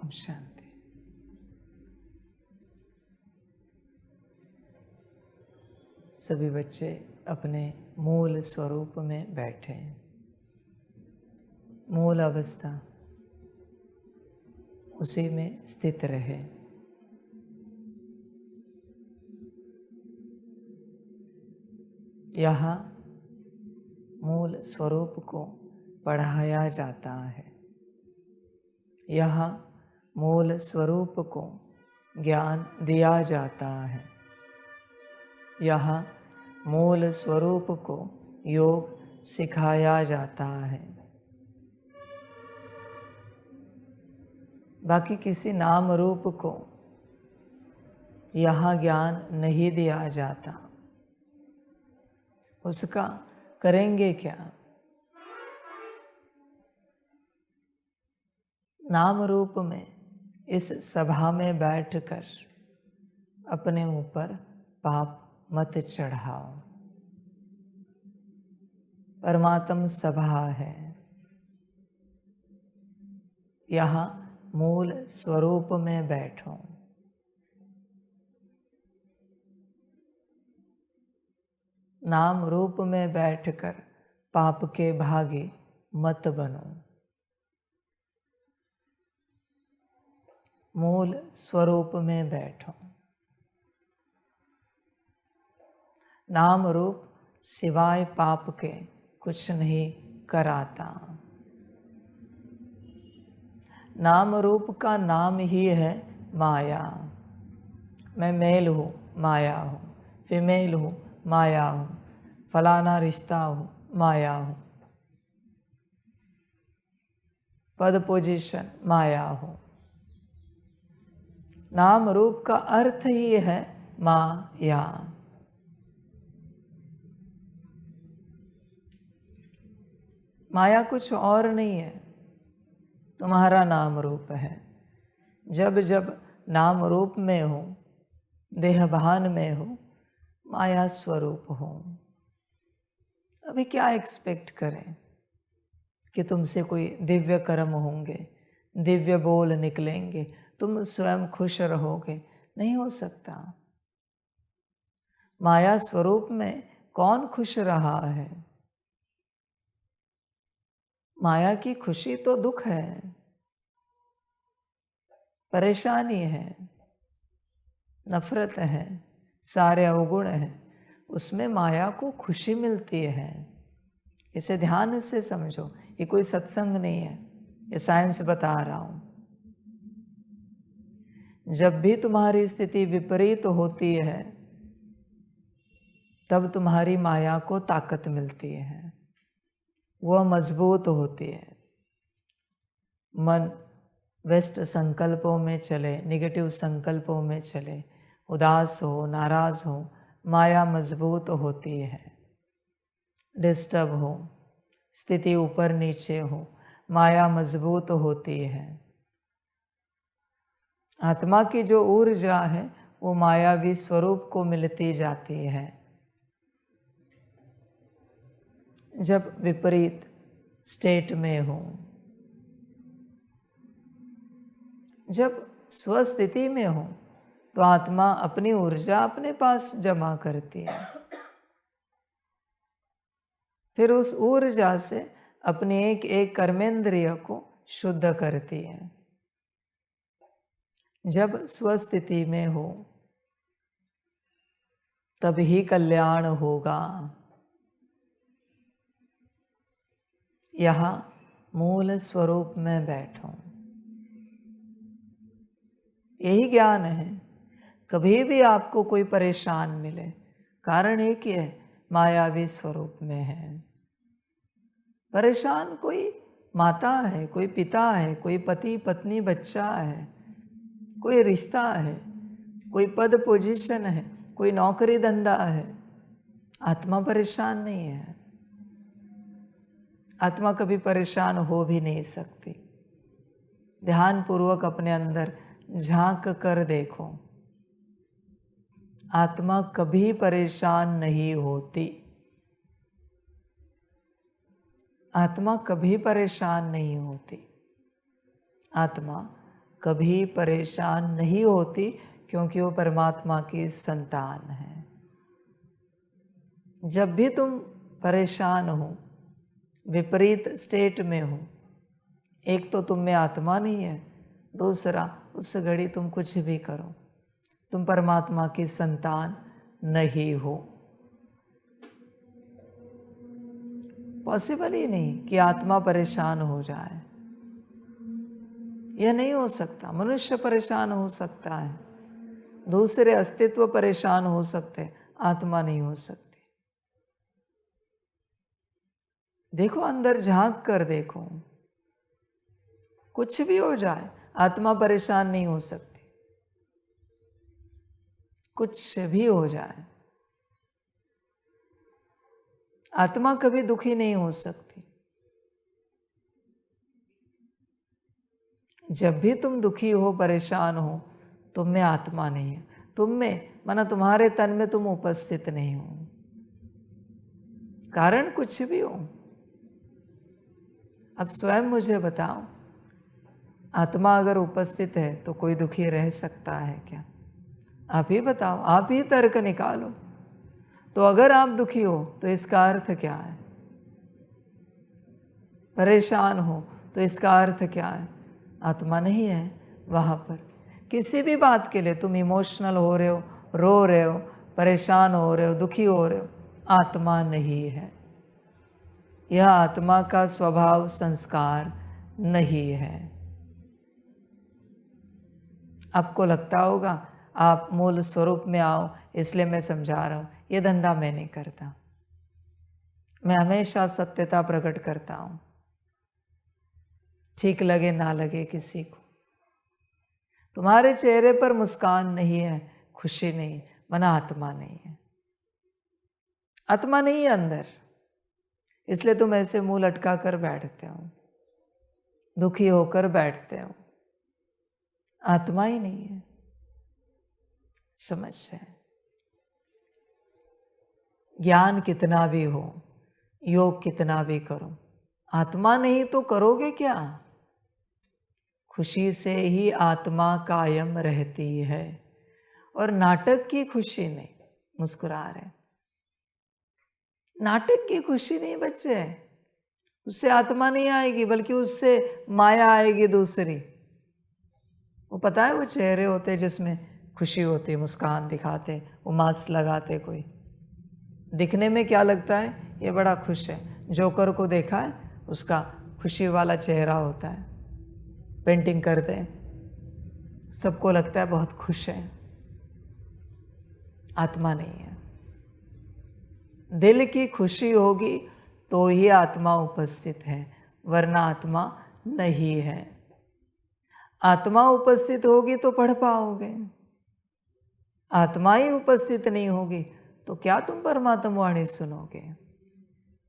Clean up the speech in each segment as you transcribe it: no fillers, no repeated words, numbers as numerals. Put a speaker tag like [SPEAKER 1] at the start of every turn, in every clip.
[SPEAKER 1] ओम शांति। सभी बच्चे अपने मूल स्वरूप में बैठे हैं। मूल अवस्था उसी में स्थित रहे। यहाँ मूल स्वरूप को पढ़ाया जाता है। यहाँ मूल स्वरूप को ज्ञान दिया जाता है। यहाँ मूल स्वरूप को योग सिखाया जाता है। बाकी किसी नाम रूप को यहाँ ज्ञान नहीं दिया जाता। उसका करेंगे क्या? नाम रूप में इस सभा में बैठकर अपने ऊपर पाप मत चढ़ाओ। परमात्म सभा है। यहाँ मूल स्वरूप में बैठो। नाम रूप में बैठकर पाप के भागी मत बनो। मूल स्वरूप में बैठो। नाम रूप सिवाय पाप के कुछ नहीं कराता। नाम रूप का नाम ही है माया। मैं मेल हूँ, माया हूँ। फीमेल हूँ, माया हूँ। फलाना रिश्ता हूँ, माया हूँ। पद पोजीशन, माया हूँ। नाम रूप का अर्थ ही है माया। माया कुछ और नहीं है, तुम्हारा नाम रूप है। जब जब नाम रूप में हो, देहभान में हो, माया स्वरूप हो। अभी क्या एक्सपेक्ट करें कि तुमसे कोई दिव्य कर्म होंगे, दिव्य बोल निकलेंगे, तुम स्वयं खुश रहोगे? नहीं हो सकता। माया स्वरूप में कौन खुश रहा है? माया की खुशी तो दुख है, परेशानी है, नफरत है, सारे अवगुण हैं। उसमें माया को खुशी मिलती है। इसे ध्यान से समझो। ये कोई सत्संग नहीं है, ये साइंस बता रहा हूं। जब भी तुम्हारी स्थिति विपरीत होती है, तब तुम्हारी माया को ताकत मिलती है, वह मजबूत होती है। मन वेस्ट संकल्पों में चले, निगेटिव संकल्पों में चले, उदास हो, नाराज हो, माया मजबूत होती है। डिस्टर्ब हो, स्थिति ऊपर नीचे हो, माया मजबूत होती है। आत्मा की जो ऊर्जा है वो मायावी स्वरूप को मिलती जाती है। जब विपरीत स्टेट में हो, जब स्वस्थिति में हो, तो आत्मा अपनी ऊर्जा अपने पास जमा करती है। फिर उस ऊर्जा से अपनी एक एक कर्मेंद्रिय को शुद्ध करती है। जब स्वस्थिति में हो, तभी कल्याण होगा। यहाँ मूल स्वरूप में बैठो। यही ज्ञान है। कभी भी आपको कोई परेशान मिले, कारण एक ही है, मायावी स्वरूप में है। परेशान कोई माता है, कोई पिता है, कोई पति पत्नी बच्चा है, कोई रिश्ता है, कोई पद पोजीशन है, कोई नौकरी धंधा है। आत्मा परेशान नहीं है। आत्मा कभी परेशान हो भी नहीं सकती। ध्यान पूर्वक अपने अंदर झांक कर देखो। आत्मा कभी परेशान नहीं होती। आत्मा कभी परेशान नहीं होती। आत्मा कभी परेशान नहीं होती, क्योंकि वो परमात्मा की संतान है। जब भी तुम परेशान हो, विपरीत स्टेट में हो, एक तो तुम में आत्मा नहीं है, दूसरा उस घड़ी तुम कुछ भी करो, तुम परमात्मा की संतान नहीं हो। पॉसिबल ही नहीं कि आत्मा परेशान हो जाए, यह नहीं हो सकता। मनुष्य परेशान हो सकता है, दूसरे अस्तित्व परेशान हो सकते, आत्मा नहीं हो सकती। देखो, अंदर झांक कर देखो, कुछ भी हो जाए आत्मा परेशान नहीं हो सकती। कुछ भी हो जाए आत्मा कभी दुखी नहीं हो सकती। जब भी तुम दुखी हो, परेशान हो, तुम में आत्मा नहीं है। तुम में माना तुम्हारे तन में तुम उपस्थित नहीं हो, कारण कुछ भी हो। अब स्वयं मुझे बताओ, आत्मा अगर उपस्थित है तो कोई दुखी रह सकता है क्या? आप ही बताओ, आप ही तर्क निकालो। तो अगर आप दुखी हो तो इसका अर्थ क्या है? परेशान हो तो इसका अर्थ क्या है? आत्मा नहीं है वहाँ पर। किसी भी बात के लिए तुम इमोशनल हो रहे हो, रो रहे हो, परेशान हो रहे हो, दुखी हो रहे हो, आत्मा नहीं है। यह आत्मा का स्वभाव संस्कार नहीं है। आपको लगता होगा आप मूल स्वरूप में आओ, इसलिए मैं समझा रहा हूँ। ये धंधा मैं नहीं करता, मैं हमेशा सत्यता प्रकट करता हूँ, ठीक लगे ना लगे किसी को। तुम्हारे चेहरे पर मुस्कान नहीं है, खुशी नहीं, मना आत्मा नहीं है। आत्मा नहीं है अंदर, इसलिए तुम ऐसे मुंह लटका कर बैठते हो, दुखी होकर बैठते हो। आत्मा ही नहीं है। समझ है? ज्ञान कितना भी हो, योग कितना भी करो, आत्मा नहीं तो करोगे क्या? खुशी से ही आत्मा कायम रहती है, और नाटक की खुशी नहीं। मुस्कुरा रहे, नाटक की खुशी नहीं बच्चे, उससे आत्मा नहीं आएगी, बल्कि उससे माया आएगी दूसरी। वो पता है, वो चेहरे होते जिसमें खुशी होती, मुस्कान दिखाते, वो मास्क लगाते, कोई दिखने में क्या लगता है, ये बड़ा खुश है। जोकर को देखा है, उसका खुशी वाला चेहरा होता है, पेंटिंग करते हैं, सबको लगता है बहुत खुश है। आत्मा नहीं है। दिल की खुशी होगी तो ही आत्मा उपस्थित है, वरना आत्मा नहीं है। आत्मा उपस्थित होगी तो पढ़ पाओगे, आत्मा ही उपस्थित नहीं होगी तो क्या तुम परमात्मा वाणी सुनोगे?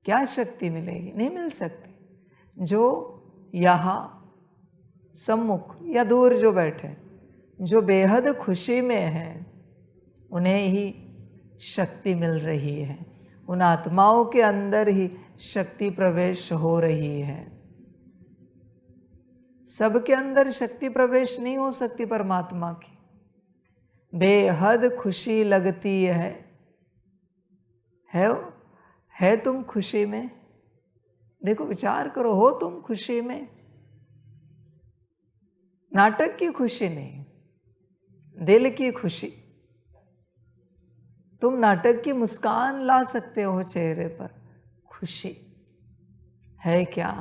[SPEAKER 1] क्या शक्ति मिलेगी? नहीं मिल सकती। जो यहाँ सम्मुख या दूर जो बैठे, जो बेहद खुशी में है, उन्हें ही शक्ति मिल रही है। उन आत्माओं के अंदर ही शक्ति प्रवेश हो रही है। सबके अंदर शक्ति प्रवेश नहीं हो सकती परमात्मा की। बेहद खुशी लगती है तुम खुशी में? देखो, विचार करो, हो तुम खुशी में? नाटक की खुशी नहीं, दिल की खुशी। तुम नाटक की मुस्कान ला सकते हो चेहरे पर, खुशी है क्या?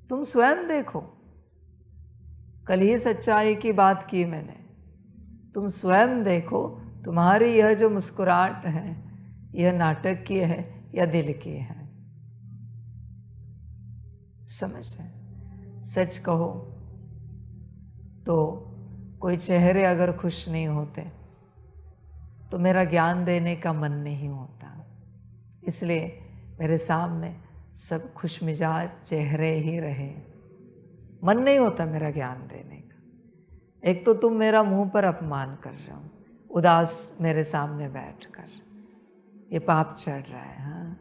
[SPEAKER 1] तुम स्वयं देखो, कल ही सच्चाई की बात की मैंने। तुम स्वयं देखो, तुम्हारी यह जो मुस्कुराहट है, यह नाटक की है या दिल की है? समझ है? सच कहो तो कोई चेहरे अगर खुश नहीं होते तो मेरा ज्ञान देने का मन नहीं होता। इसलिए मेरे सामने सब खुश मिजाज चेहरे ही रहे, मन नहीं होता मेरा ज्ञान देने का। एक तो तुम मेरा मुंह पर अपमान कर रहे हो, उदास मेरे सामने बैठकर, ये पाप चढ़ रहा है। हाँ,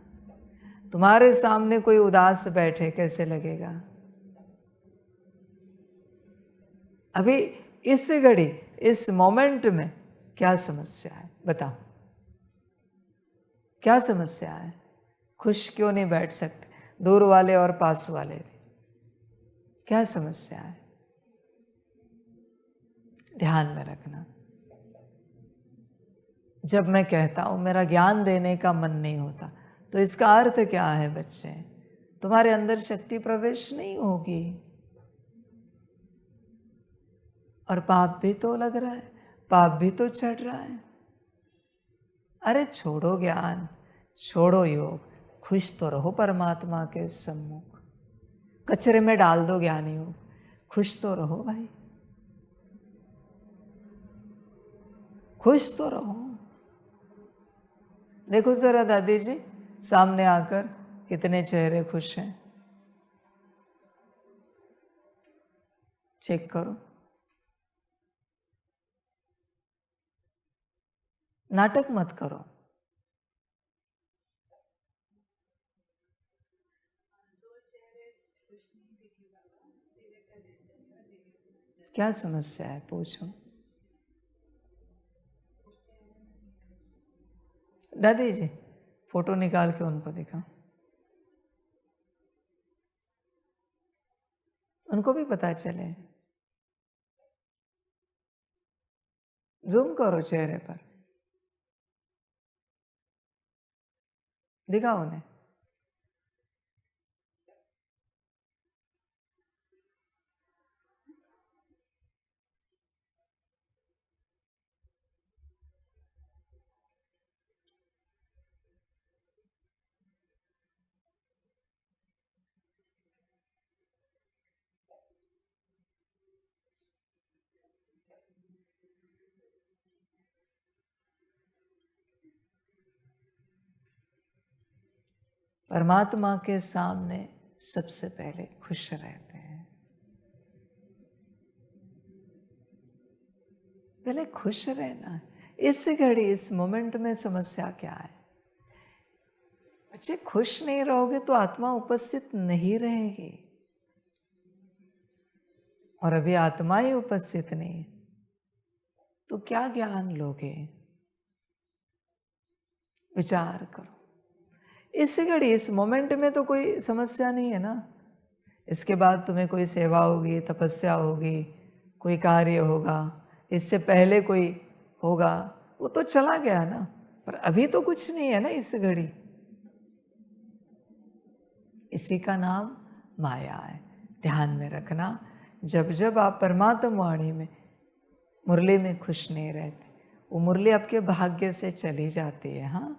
[SPEAKER 1] तुम्हारे सामने कोई उदास बैठे कैसे लगेगा? अभी इस घड़ी, इस मोमेंट में क्या समस्या है बताओ, क्या समस्या है? खुश क्यों नहीं बैठ सकते, दूर वाले और पास वाले भी? क्या समस्या है? ध्यान में रखना। जब मैं कहता हूं मेरा ज्ञान देने का मन नहीं होता, तो इसका अर्थ क्या है बच्चे? तुम्हारे अंदर शक्ति प्रवेश नहीं होगी और पाप भी तो लग रहा है, पाप भी तो चढ़ रहा है। अरे छोड़ो ज्ञान, छोड़ो योग, खुश तो रहो परमात्मा के सम्मुख। कचरे में डाल दो ज्ञान योग, खुश तो रहो भाई, खुश तो रहो। देखो जरा दादी जी, सामने आकर कितने चेहरे खुश हैं, चेक करो। नाटक मत करो। क्या समस्या है पूछो। दादी जी फोटो निकाल के उनको दिखाओ, उनको भी पता चले। जूम करो चेहरे पर, दिखाओ उन्हें। परमात्मा के सामने सबसे पहले खुश रहते हैं। पहले खुश रहना है। इस घड़ी, इस मोमेंट में समस्या क्या है? बच्चे खुश नहीं रहोगे तो आत्मा उपस्थित नहीं रहेगी, और अभी आत्मा ही उपस्थित नहीं तो क्या ज्ञान लोगे? विचार करो। इस घड़ी, इस मोमेंट में तो कोई समस्या नहीं है ना। इसके बाद तुम्हें कोई सेवा होगी, तपस्या होगी, कोई कार्य होगा, इससे पहले कोई होगा, वो तो चला गया ना। पर अभी तो कुछ नहीं है ना इस घड़ी। इसी का नाम माया है। ध्यान में रखना, जब जब आप परमात्मा वाणी में, मुरली में खुश नहीं रहते, वो मुरली आपके भाग्य से चली जाती है। हाँ,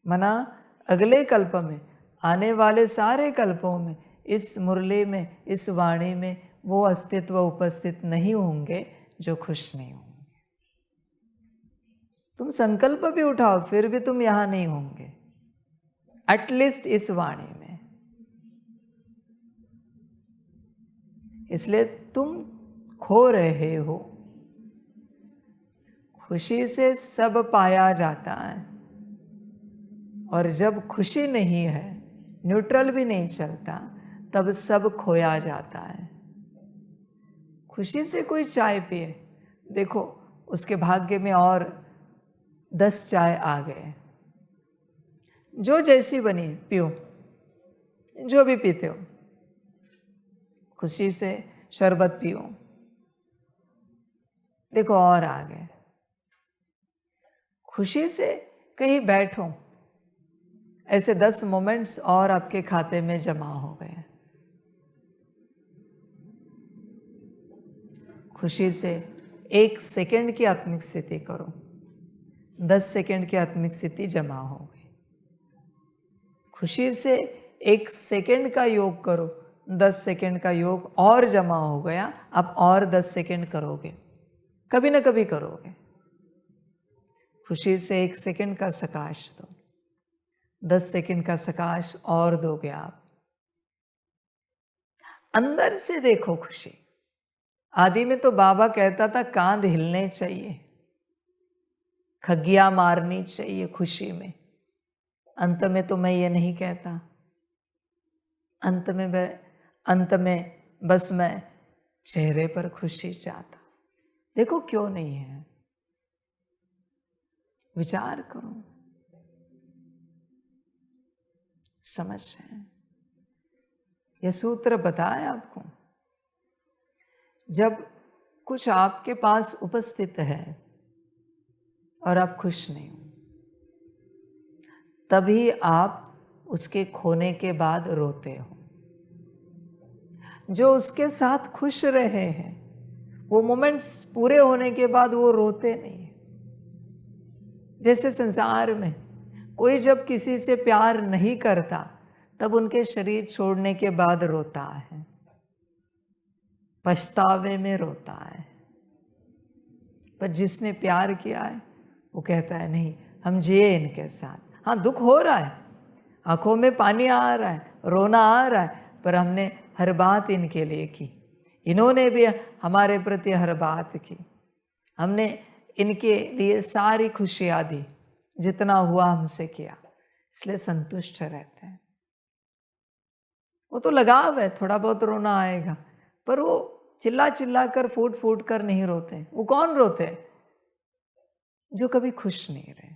[SPEAKER 1] मना अगले कल्प में, आने वाले सारे कल्पों में इस मुरली में, इस वाणी में वो अस्तित्व उपस्थित नहीं होंगे जो खुश नहीं होंगे। तुम संकल्प भी उठाओ फिर भी तुम यहां नहीं होंगे, एटलीस्ट इस वाणी में। इसलिए तुम खो रहे हो। खुशी से सब पाया जाता है, और जब खुशी नहीं है, न्यूट्रल भी नहीं चलता, तब सब खोया जाता है। खुशी से कोई चाय पिए, देखो उसके भाग्य में और 10 चाय आ गए। जो जैसी बनी पियो, जो भी पीते हो। खुशी से शरबत पियो, देखो और आ गए। खुशी से कहीं बैठो, ऐसे 10 मोमेंट्स और आपके खाते में जमा हो गए। खुशी से 1 सेकंड की आत्मिक स्थिति करो, 10 सेकंड की आत्मिक स्थिति जमा हो गई। खुशी से 1 सेकंड का योग करो, 10 सेकंड का योग और जमा हो गया। आप और 10 सेकंड करोगे, कभी ना कभी करोगे। खुशी से 1 सेकंड का सकाश दो, 10 सेकंड का सकाश और दोगे आप। अंदर से देखो खुशी। आदि में तो बाबा कहता था कांध हिलने चाहिए, खग्गियां मारनी चाहिए खुशी में। अंत में तो मैं ये नहीं कहता। अंत में बस मैं चेहरे पर खुशी चाहता। देखो क्यों नहीं है, विचार करो, समझ है। यह सूत्र बताए आपको, जब कुछ आपके पास उपस्थित है और आप खुश नहीं हो, तभी आप उसके खोने के बाद रोते हो। जो उसके साथ खुश रहे हैं, वो मोमेंट्स पूरे होने के बाद वो रोते नहीं है। जैसे संसार में कोई जब किसी से प्यार नहीं करता, तब उनके शरीर छोड़ने के बाद रोता है, पछतावे में रोता है। पर जिसने प्यार किया है, वो कहता है नहीं, हम जिए इनके साथ। हाँ, दुख हो रहा है, आंखों में पानी आ रहा है, रोना आ रहा है, पर हमने हर बात इनके लिए की। इन्होंने भी हमारे प्रति हर बात की। हमने इनके लिए सारी खुशियाँ दी, जितना हुआ हमसे किया, इसलिए संतुष्ट रहते हैं। वो तो लगाव है, थोड़ा बहुत रोना आएगा, पर वो चिल्ला चिल्ला कर फूट फूट कर नहीं रोते। वो कौन रोते? जो कभी खुश नहीं रहे।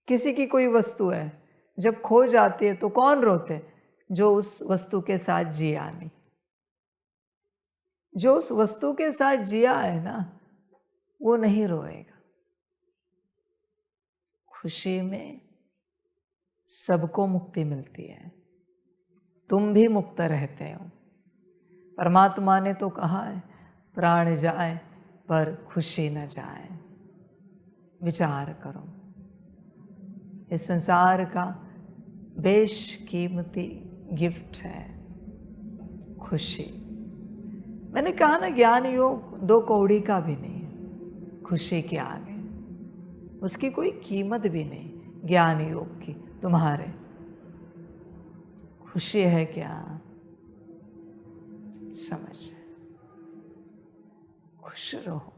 [SPEAKER 1] किसी की कोई वस्तु है, जब खो जाती है तो कौन रोते? जो उस वस्तु के साथ जिया नहीं। जो उस वस्तु के साथ जिया है ना, वो नहीं रोएगा। खुशी में सबको मुक्ति मिलती है, तुम भी मुक्त रहते हो। परमात्मा ने तो कहा है, प्राण जाए पर खुशी न जाए। विचार करो, इस संसार का बेशकीमती गिफ्ट है खुशी। मैंने कहा ना, ज्ञान योग 2 कौड़ी का भी नहीं है खुशी के आगे, उसकी कोई कीमत भी नहीं ज्ञान योग की। तुम्हारे खुशी है क्या? समझ, खुश रहो।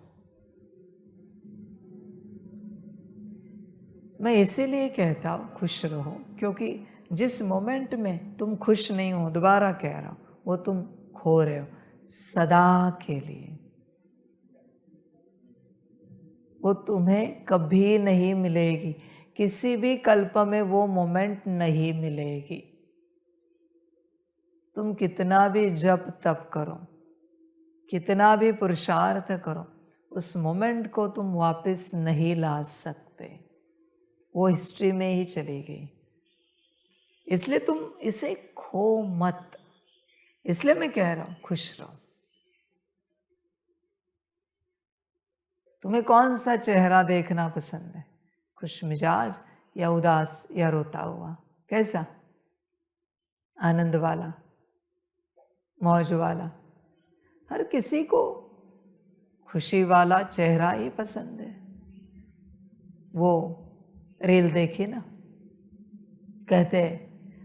[SPEAKER 1] मैं इसीलिए कहता हूँ खुश रहो, क्योंकि जिस मोमेंट में तुम खुश नहीं हो, दोबारा कह रहा हूँ, वो तुम खो रहे हो सदा के लिए। वो तुम्हें कभी नहीं मिलेगी, किसी भी कल्प में वो मोमेंट नहीं मिलेगी। तुम कितना भी जप तप करो, कितना भी पुरुषार्थ करो, उस मोमेंट को तुम वापस नहीं ला सकते। वो हिस्ट्री में ही चली गई। इसलिए तुम इसे खो मत। इसलिए मैं कह रहा हूं खुश रहो। तुम्हें कौन सा चेहरा देखना पसंद है? खुश मिजाज या उदास या रोता हुआ? कैसा? आनंद वाला, मौज वाला? हर किसी को खुशी वाला चेहरा ही पसंद है। वो रील देखी ना, कहते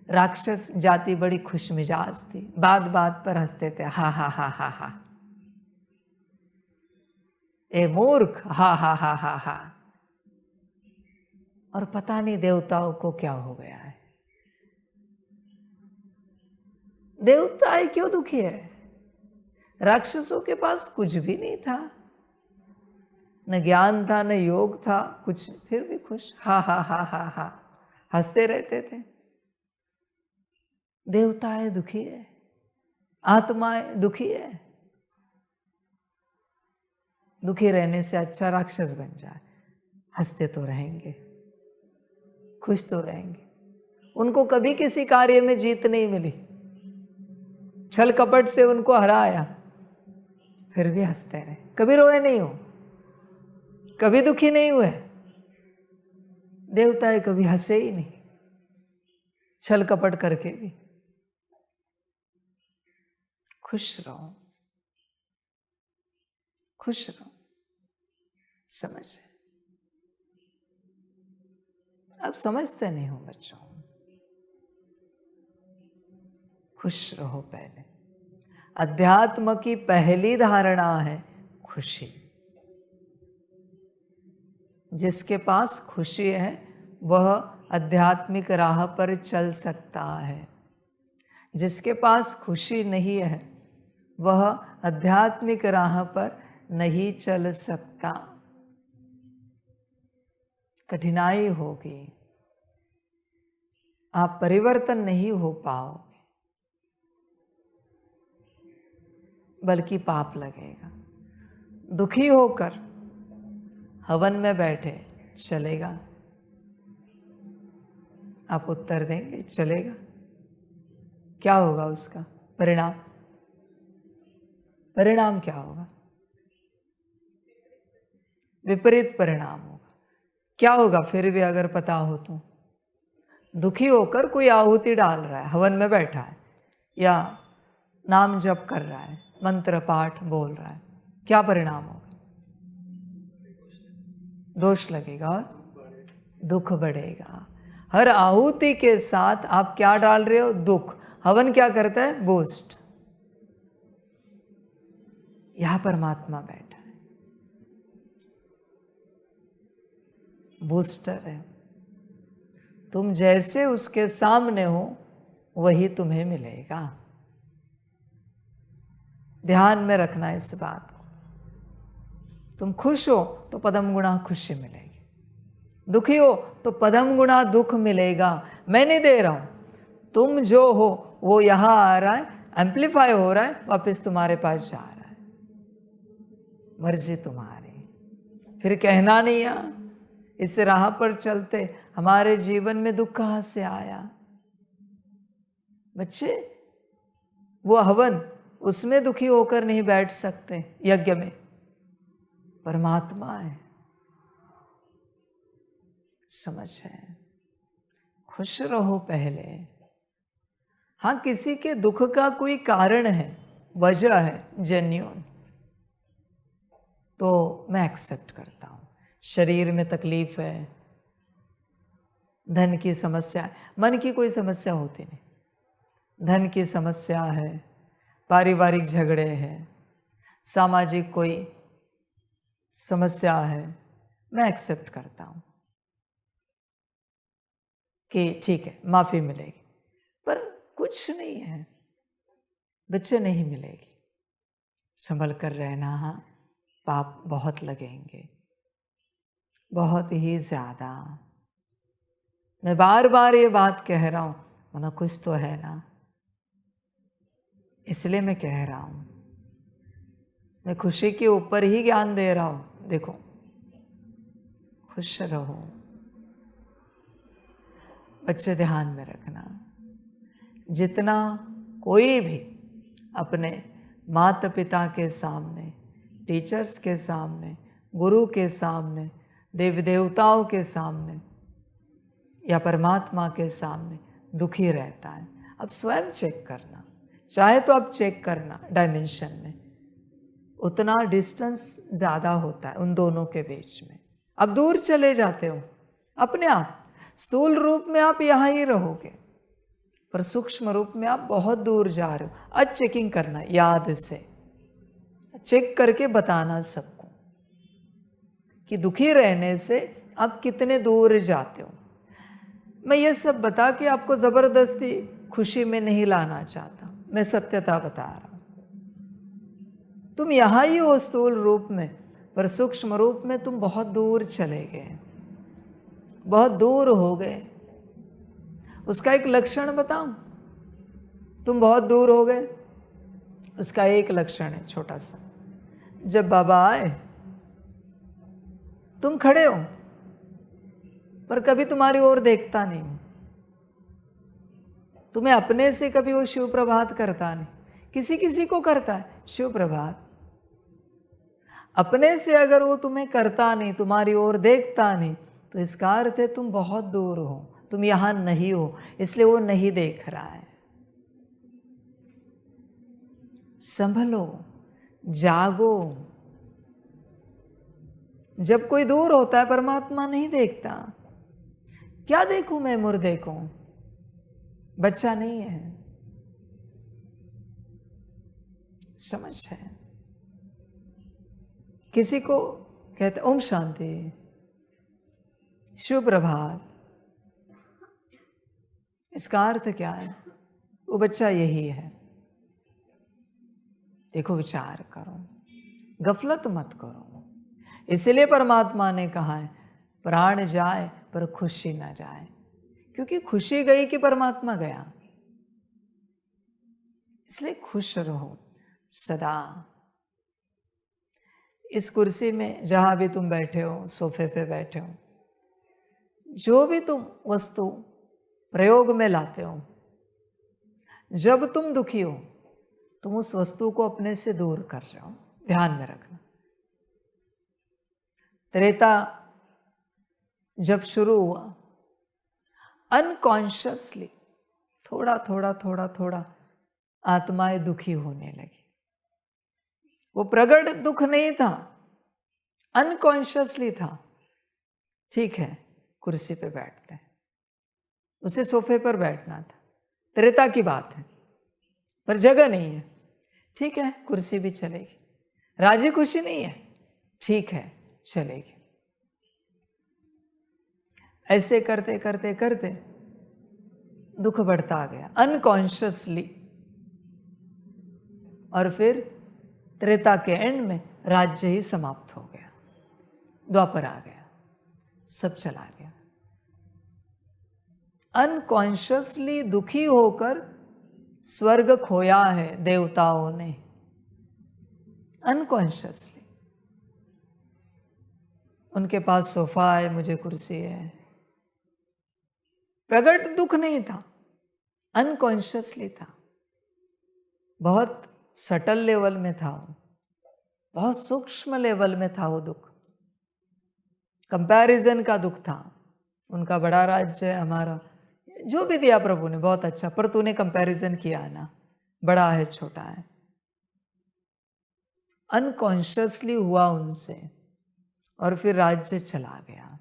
[SPEAKER 1] राक्षस जाति बड़ी खुश मिजाज थी, बात बात पर हंसते थे, हा हा हा हा हा। ए मूर्ख, हा हा हा हा हा। और पता नहीं देवताओं को क्या हो गया है। देवता क्यों दुखी है? राक्षसों के पास कुछ भी नहीं था, न ज्ञान था न योग था कुछ, फिर भी खुश, हा हा हा हा हा हंसते रहते थे। देवताएं दुखी है, आत्माएं दुखी है। दुखी रहने से अच्छा राक्षस बन जाए, हंसते तो रहेंगे, खुश तो रहेंगे। उनको कभी किसी कार्य में जीत नहीं मिली, छल कपट से उनको हराया, फिर भी हंसते रहे, कभी रोए नहीं हो, कभी दुखी नहीं हुए। देवताएं कभी हंसे ही नहीं, छल कपट करके भी। खुश रहो, खुश रहो। समझ, अब समझते नहीं हो बच्चों। खुश रहो। पहले अध्यात्म की पहली धारणा है खुशी। जिसके पास खुशी है वह आध्यात्मिक राह पर चल सकता है। जिसके पास खुशी नहीं है वह आध्यात्मिक राह पर नहीं चल सकता। कठिनाई होगी, आप परिवर्तन नहीं हो पाओगे, बल्कि पाप लगेगा। दुखी होकर हवन में बैठे चलेगा? आप उत्तर देंगे चलेगा? क्या होगा उसका परिणाम? परिणाम क्या होगा? विपरीत परिणाम होगा। क्या होगा फिर भी अगर पता हो तो? दुखी होकर कोई आहुति डाल रहा है, हवन में बैठा है या नाम जप कर रहा है, मंत्र पाठ बोल रहा है, क्या परिणाम होगा? दोष लगेगा और दुख बढ़ेगा। हर आहुति के साथ आप क्या डाल रहे हो? दुख। हवन क्या करता है? बूस्ट। यहां परमात्मा बैठा है, बूस्टर है। तुम जैसे उसके सामने हो वही तुम्हें मिलेगा। ध्यान में रखना इस बात को। तुम खुश हो तो पदम गुणा खुशी मिलेगी, दुखी हो तो पदम गुणा दुख मिलेगा। मैं नहीं दे रहा हूं, तुम जो हो वो यहां आ रहा है, एम्पलीफाई हो रहा है, वापस तुम्हारे पास जा रहा है। मर्जी तुम्हारी। फिर कहना नहीं आ, इस राह पर चलते हमारे जीवन में दुख कहां से आया? बच्चे, वो हवन, उसमें दुखी होकर नहीं बैठ सकते। यज्ञ में परमात्मा है, समझ है। खुश रहो पहले। हाँ, किसी के दुख का कोई कारण है, वजह है जेन्युइन, तो मैं एक्सेप्ट करता हूं। शरीर में तकलीफ है, धन की समस्या है, मन की कोई समस्या होती नहीं, धन की समस्या है, पारिवारिक झगड़े हैं, सामाजिक कोई समस्या है, मैं एक्सेप्ट करता हूं कि ठीक है माफी मिलेगी। पर कुछ नहीं है, बच्चे नहीं मिलेगी। संभल कर रहना, पाप बहुत लगेंगे, बहुत ही ज्यादा। मैं बार बार ये बात कह रहा हूं, वरना कुछ तो है ना, इसलिए मैं कह रहा हूं। मैं खुशी के ऊपर ही ज्ञान दे रहा हूं। देखो, खुश रहो। बच्चे ध्यान में रखना, जितना कोई भी अपने माता पिता के सामने, टीचर्स के सामने, गुरु के सामने, देव देवताओं के सामने या परमात्मा के सामने दुखी रहता है, अब स्वयं चेक करना। चाहे तो आप चेक करना डायमेंशन में, उतना डिस्टेंस ज़्यादा होता है उन दोनों के बीच में। अब दूर चले जाते हो अपने आप। स्थूल रूप में आप यहाँ ही रहोगे, पर सूक्ष्म रूप में आप बहुत दूर जा रहे हो। आज चेकिंग करना, याद से चेक करके बताना सबको कि दुखी रहने से आप कितने दूर जाते हो। मैं ये सब बता के आपको जबरदस्ती खुशी में नहीं लाना चाहता, मैं सत्यता बता रहा हूं। तुम यहाँ ही हो स्थूल रूप में, पर सूक्ष्म रूप में तुम बहुत दूर चले गए, बहुत दूर हो गए। उसका एक लक्षण बताऊं? तुम बहुत दूर हो गए, उसका एक लक्षण है छोटा सा। जब बाबा आए, तुम खड़े हो पर कभी तुम्हारी ओर देखता नहीं, तुम्हें अपने से कभी वो शिव प्रभात करता नहीं। किसी किसी को करता है शिव प्रभात, अपने से अगर वो तुम्हें करता नहीं, तुम्हारी ओर देखता नहीं, तो इसका अर्थ है तुम बहुत दूर हो, तुम यहां नहीं हो, इसलिए वो नहीं देख रहा है। संभलो, जागो। जब कोई दूर होता है परमात्मा नहीं देखता। क्या देखूं मैं मुर्दे को? बच्चा नहीं है, समझ है। किसी को कहते ओम शांति, शुभ प्रभात, इसका अर्थ क्या है? वो बच्चा यही है। देखो, विचार करो, गफलत मत करो। इसलिए परमात्मा ने कहा है प्राण जाए पर खुशी ना जाए, क्योंकि खुशी गई कि परमात्मा गया। इसलिए खुश रहो सदा। इस कुर्सी में जहां भी तुम बैठे हो, सोफे पे बैठे हो, जो भी तुम वस्तु प्रयोग में लाते हो, जब तुम दुखी हो तुम उस वस्तु को अपने से दूर कर रहे हो। ध्यान में रखना। त्रेता जब शुरू हुआ, अनकॉन्शियसली थोड़ा थोड़ा थोड़ा थोड़ा आत्माएं दुखी होने लगी। वो प्रगट दुख नहीं था, अनकॉन्शियसली था। ठीक है, कुर्सी पे बैठते हैं, उसे सोफे पर बैठना था, त्रेता की बात है, पर जगह नहीं है। ठीक है, कुर्सी भी चलेगी। राजी खुशी नहीं है, ठीक है, चलेगी। ऐसे करते करते करते दुख बढ़ता गया अनकॉन्शियसली, और फिर त्रेता के एंड में राज्य ही समाप्त हो गया, द्वापर आ गया, सब चला गया। अनकॉन्शियसली दुखी होकर स्वर्ग खोया है देवताओं ने, अनकॉन्शियसली। उनके पास सोफा है, मुझे कुर्सी है। प्रगट दुख नहीं था, अनकॉन्शियसली था। बहुत सटल लेवल में था वो, बहुत सूक्ष्म लेवल में था वो दुख। कंपैरिजन का दुख था। उनका बड़ा राज्य है, हमारा जो भी दिया प्रभु ने बहुत अच्छा, पर तूने कंपैरिजन किया ना, बड़ा है छोटा है। अनकॉन्शियसली हुआ उनसे, और फिर राज्य चला गया।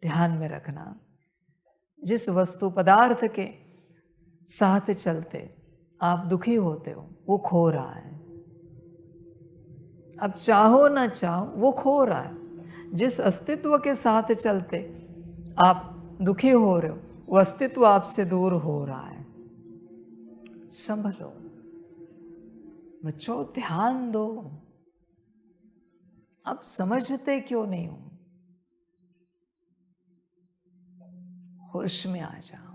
[SPEAKER 1] ध्यान में रखना, जिस वस्तु पदार्थ के साथ चलते आप दुखी होते हो वो खो रहा है। अब चाहो ना चाहो वो खो रहा है। जिस अस्तित्व के साथ चलते आप दुखी हो रहे हो वो अस्तित्व आपसे दूर हो रहा है। संभलो बच्चों, ध्यान दो। आप समझते क्यों नहीं हो? होश में आ जाओ।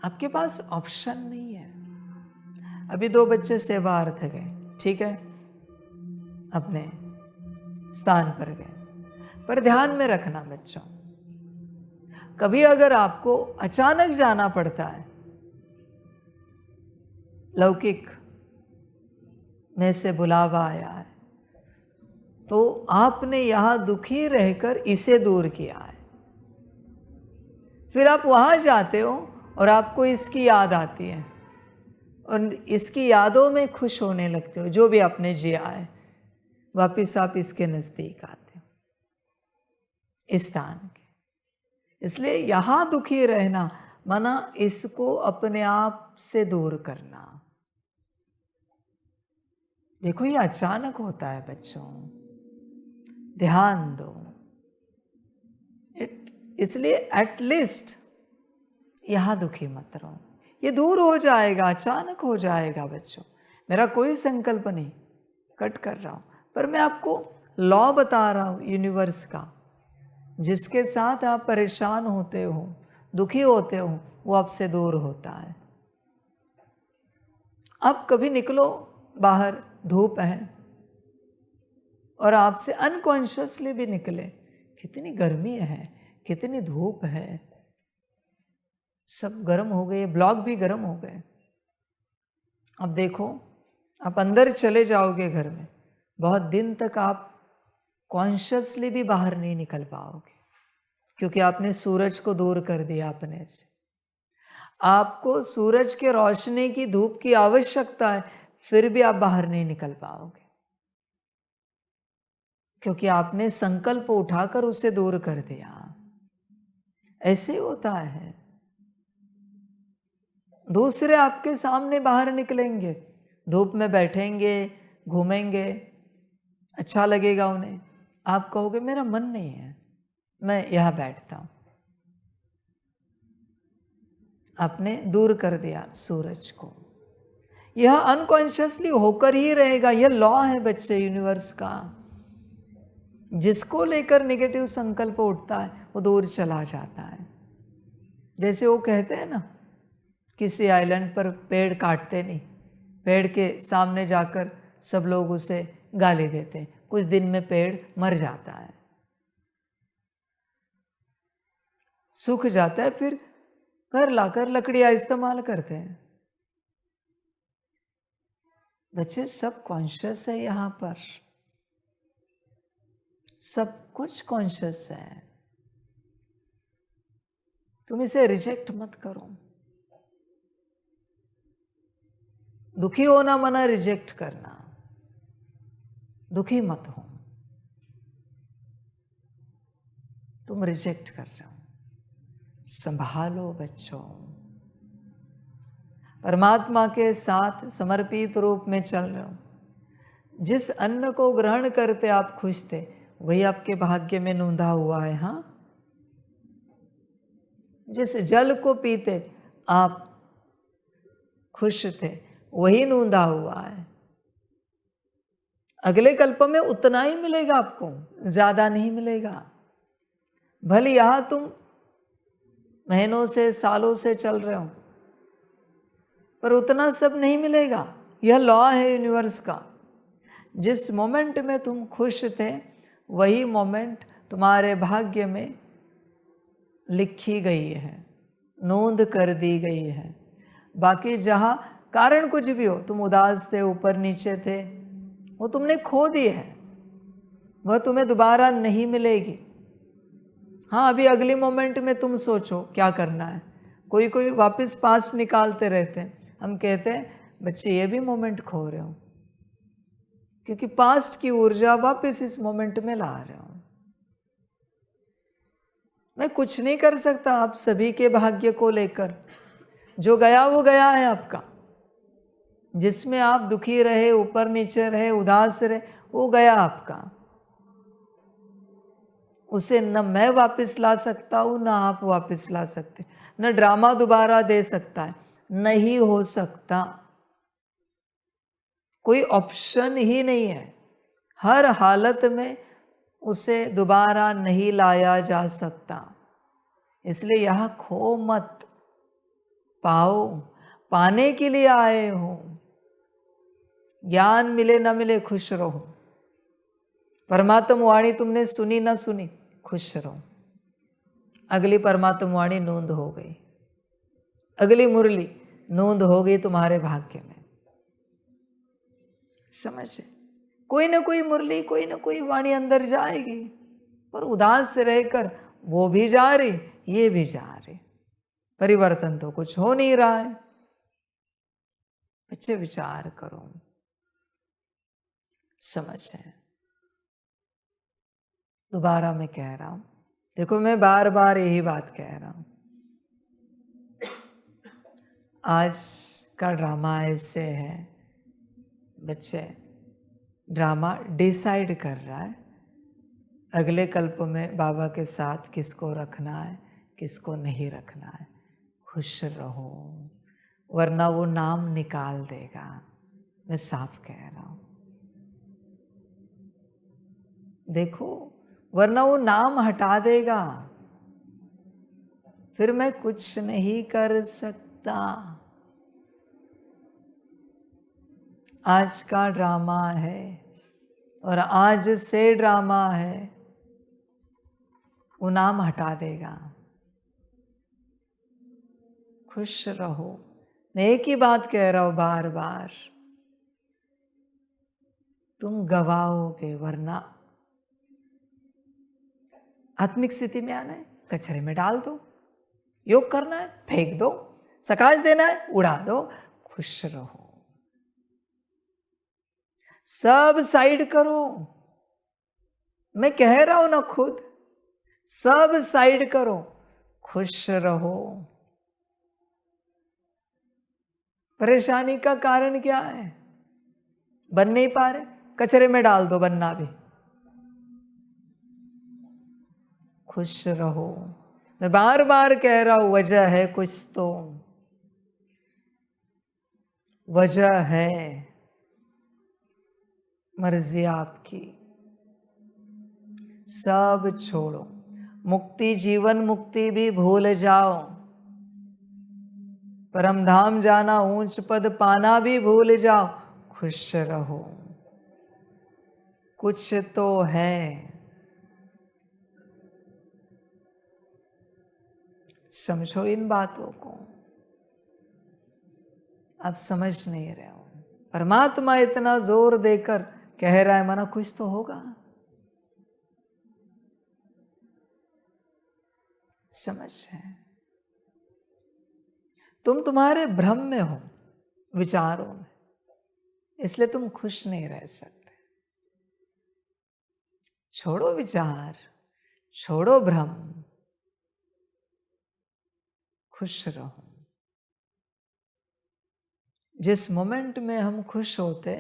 [SPEAKER 1] आपके पास ऑप्शन नहीं है। अभी 2 बच्चे सेवार्थ गए, ठीक है, अपने स्थान पर गए, पर ध्यान में रखना बच्चों, कभी अगर आपको अचानक जाना पड़ता है, लौकिक में से बुलावा आया है, तो आपने यहां दुखी रहकर इसे दूर किया है। फिर आप वहां जाते हो और आपको इसकी याद आती है, और इसकी यादों में खुश होने लगते हो। जो भी आपने जिया है, वापिस आप इसके नजदीक आते हो, इस स्थान के। इसलिए यहां दुखी रहना माना इसको अपने आप से दूर करना। देखो, ये अचानक होता है बच्चों, ध्यान दो। इसलिए एटलीस्ट यहां दुखी मत रहो। ये दूर हो जाएगा, अचानक हो जाएगा बच्चों। मेरा कोई संकल्प नहीं, कट कर रहा हूं, पर मैं आपको लॉ बता रहा हूं यूनिवर्स का। जिसके साथ आप परेशान होते हो, दुखी होते हो, वो आपसे दूर होता है। आप कभी निकलो बाहर, धूप है, और आपसे अनकॉन्शियसली भी निकले, कितनी गर्मी है, कितनी धूप है, सब गर्म हो गए, ब्लॉक भी गर्म हो गए। अब देखो, आप अंदर चले जाओगे घर में, बहुत दिन तक आप कॉन्शियसली भी बाहर नहीं निकल पाओगे, क्योंकि आपने सूरज को दूर कर दिया अपने से। आपको सूरज के रोशनी की, धूप की आवश्यकता है, फिर भी आप बाहर नहीं निकल पाओगे, क्योंकि आपने संकल्प उठाकर उसे दूर कर दिया। ऐसे होता है। दूसरे आपके सामने बाहर निकलेंगे, धूप में बैठेंगे, घूमेंगे, अच्छा लगेगा उन्हें। आप कहोगे मेरा मन नहीं है, मैं यहां बैठता हूं। आपने दूर कर दिया सूरज को। यह अनकॉन्शियसली होकर ही रहेगा। यह लॉ है बच्चे यूनिवर्स का। जिसको लेकर नेगेटिव संकल्प उठता है वो दूर चला जाता है। जैसे वो कहते हैं ना, किसी आइलैंड पर पेड़ काटते नहीं, पेड़ के सामने जाकर सब लोग उसे गाली देते हैं, कुछ दिन में पेड़ मर जाता है, सूख जाता है, फिर घर लाकर लकड़ियां इस्तेमाल करते हैं। बच्चे सब कॉन्शियस है, यहां पर सब कुछ कॉन्शियस है। तुम इसे रिजेक्ट मत करो। दुखी होना मना रिजेक्ट करना, दुखी मत हो, तुम रिजेक्ट कर रहे हो। संभालो बच्चों, परमात्मा के साथ समर्पित रूप में चल रहे हो। जिस अन्न को ग्रहण करते आप खुश थे, वही आपके भाग्य में नूंधा हुआ है। हाँ, जिस जल को पीते आप खुश थे, वही नूंधा हुआ है। अगले कल्प में उतना ही मिलेगा आपको, ज्यादा नहीं मिलेगा। भले यहां तुम महीनों से सालों से चल रहे हो, पर उतना सब नहीं मिलेगा। यह लॉ है यूनिवर्स का। जिस मोमेंट में तुम खुश थे, वही मोमेंट तुम्हारे भाग्य में लिखी गई है, नोंद कर दी गई है। बाकी जहां कारण कुछ भी हो, तुम उदास थे, ऊपर नीचे थे, वो तुमने खो दी है, वह तुम्हें दोबारा नहीं मिलेगी। हाँ, अभी अगली मोमेंट में तुम सोचो क्या करना है। कोई कोई वापस पास्ट निकालते रहते हैं। हम कहते हैं बच्चे ये भी मोमेंट खो रहे हो, क्योंकि पास्ट की ऊर्जा वापस इस मोमेंट में ला रहे हो। मैं कुछ नहीं कर सकता आप सभी के भाग्य को लेकर। जो गया वो गया है आपका। जिसमें आप दुखी रहे, ऊपर नीचे रहे, उदास रहे, वो गया आपका। उसे न मैं वापस ला सकता हूं, न आप वापस ला सकते, न ड्रामा दोबारा दे सकता है, नहीं हो सकता। कोई ऑप्शन ही नहीं है। हर हालत में उसे दोबारा नहीं लाया जा सकता। इसलिए यहां खो मत, पाओ। पाने के लिए आए हो। ज्ञान मिले ना मिले, खुश रहो। परमात्म वाणी तुमने सुनी ना सुनी, खुश रहो। अगली परमात्म वाणी नोंद हो गई, अगली मुरली नोंद हो गई तुम्हारे भाग्य में। समझे? कोई ना कोई मुरली, कोई ना कोई वाणी अंदर जाएगी, पर उदास से रहकर वो भी जा रही, ये भी जा रही। परिवर्तन तो कुछ हो नहीं रहा है। बच्चे विचार करो, समझे? दोबारा मैं कह रहा हूं, देखो मैं बार बार यही बात कह रहा हूं। आज का ड्रामा ऐसे है बच्चे, ड्रामा डिसाइड कर रहा है अगले कल्प में बाबा के साथ किसको रखना है, किसको नहीं रखना है। खुश रहो, वरना वो नाम निकाल देगा। मैं साफ कह रहा हूं, देखो, वरना वो नाम हटा देगा, फिर मैं कुछ नहीं कर सकता। आज का ड्रामा है और आज से ड्रामा है, वो नाम हटा देगा। खुश रहो। मैं एक ही बात कह रहा हूं बार बार, तुम गवाओगे, वरना आत्मिक स्थिति में आना है, कचरे में डाल दो। योग करना है, फेंक दो। सकाश देना है, उड़ा दो। खुश रहो, सब साइड करो। मैं कह रहा हूं ना, खुद सब साइड करो, खुश रहो। परेशानी का कारण क्या है? बन नहीं पा रहे, कचरे में डाल दो बनना भी। खुश रहो। मैं बार बार कह रहा हूं, वजह है कुछ तो। वजह है, मर्जी आपकी। सब छोड़ो, मुक्ति जीवन मुक्ति भी भूल जाओ, परम धाम जाना ऊंच पद पाना भी भूल जाओ, खुश रहो। कुछ तो है, समझो इन बातों को। आप समझ नहीं रहे हो। परमात्मा इतना जोर देकर कह रहा है, माना कुछ तो होगा। समझ है, तुम तुम्हारे भ्रम में हो, विचारों में, इसलिए तुम खुश नहीं रह सकते। छोड़ो विचार, छोड़ो भ्रम, खुश रहो। जिस मोमेंट में हम खुश होते,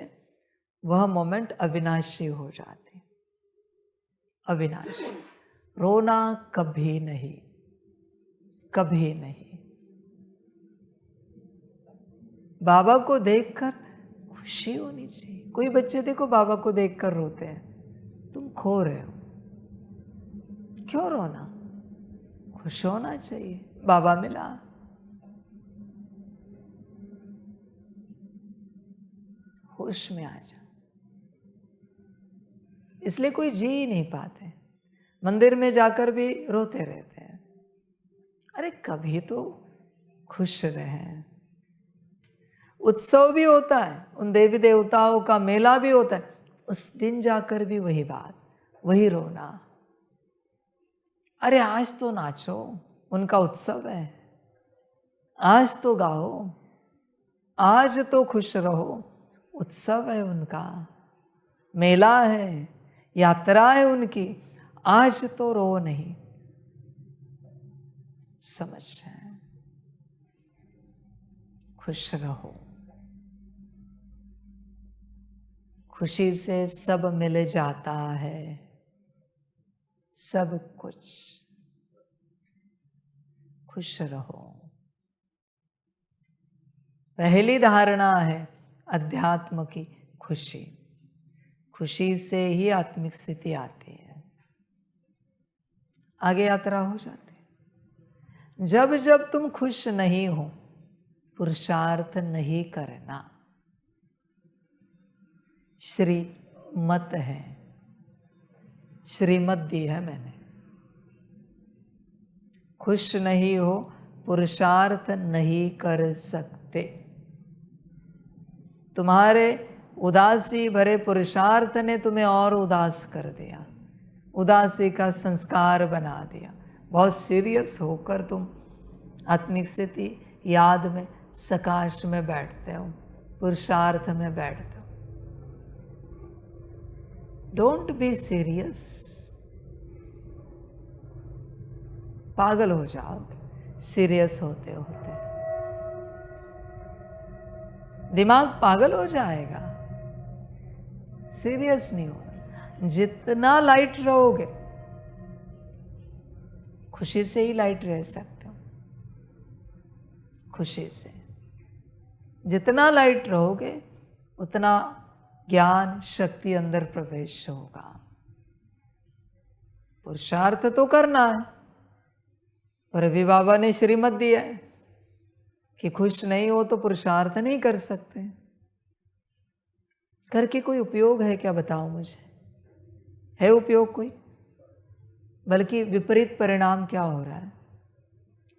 [SPEAKER 1] वह मोमेंट अविनाशी हो जाते। अविनाशी, रोना कभी नहीं, कभी नहीं। बाबा को देखकर खुशी होनी चाहिए। कोई बच्चे देखो बाबा को देखकर रोते हैं, तुम खो रहे हो। क्यों रोना? खुश होना चाहिए, बाबा मिला। होश में आ जा। इसलिए कोई जी ही नहीं पाते, मंदिर में जाकर भी रोते रहते हैं। अरे कभी तो खुश रहे। उत्सव भी होता है, उन देवी देवताओं का मेला भी होता है, उस दिन जाकर भी वही बात, वही रोना। अरे आज तो नाचो, उनका उत्सव है। आज तो गाओ, आज तो खुश रहो, उत्सव है उनका, मेला है, यात्रा है उनकी। आज तो रो नहीं। समझ है, खुश रहो। खुशी से सब मिल जाता है, सब कुछ। खुश रहो। पहली धारणा है अध्यात्म की खुशी। खुशी से ही आत्मिक स्थिति आती है, आगे यात्रा हो जाती है। जब जब तुम खुश नहीं हो, पुरुषार्थ नहीं करना। श्रीमत है, श्रीमत दी है मैंने। खुश नहीं हो, पुरुषार्थ नहीं कर सकते। तुम्हारे उदासी भरे पुरुषार्थ ने तुम्हें और उदास कर दिया, उदासी का संस्कार बना दिया। बहुत सीरियस होकर तुम आत्मिक स्थिति याद में, सकाश में बैठते हो, पुरुषार्थ में बैठते हो। Don't be serious. पागल हो जाओगे सीरियस होते होते, दिमाग पागल हो जाएगा। सीरियस नहीं होना। जितना लाइट रहोगे, खुशी से ही लाइट रह सकते हो। खुशी से जितना लाइट रहोगे, उतना ज्ञान शक्ति अंदर प्रवेश होगा। पुरुषार्थ तो करना है, पर अभी बाबा ने श्रीमत दिया है कि खुश नहीं हो तो पुरुषार्थ नहीं कर सकते। करके कोई उपयोग है क्या? बताओ मुझे, है उपयोग कोई? बल्कि विपरीत परिणाम क्या हो रहा है?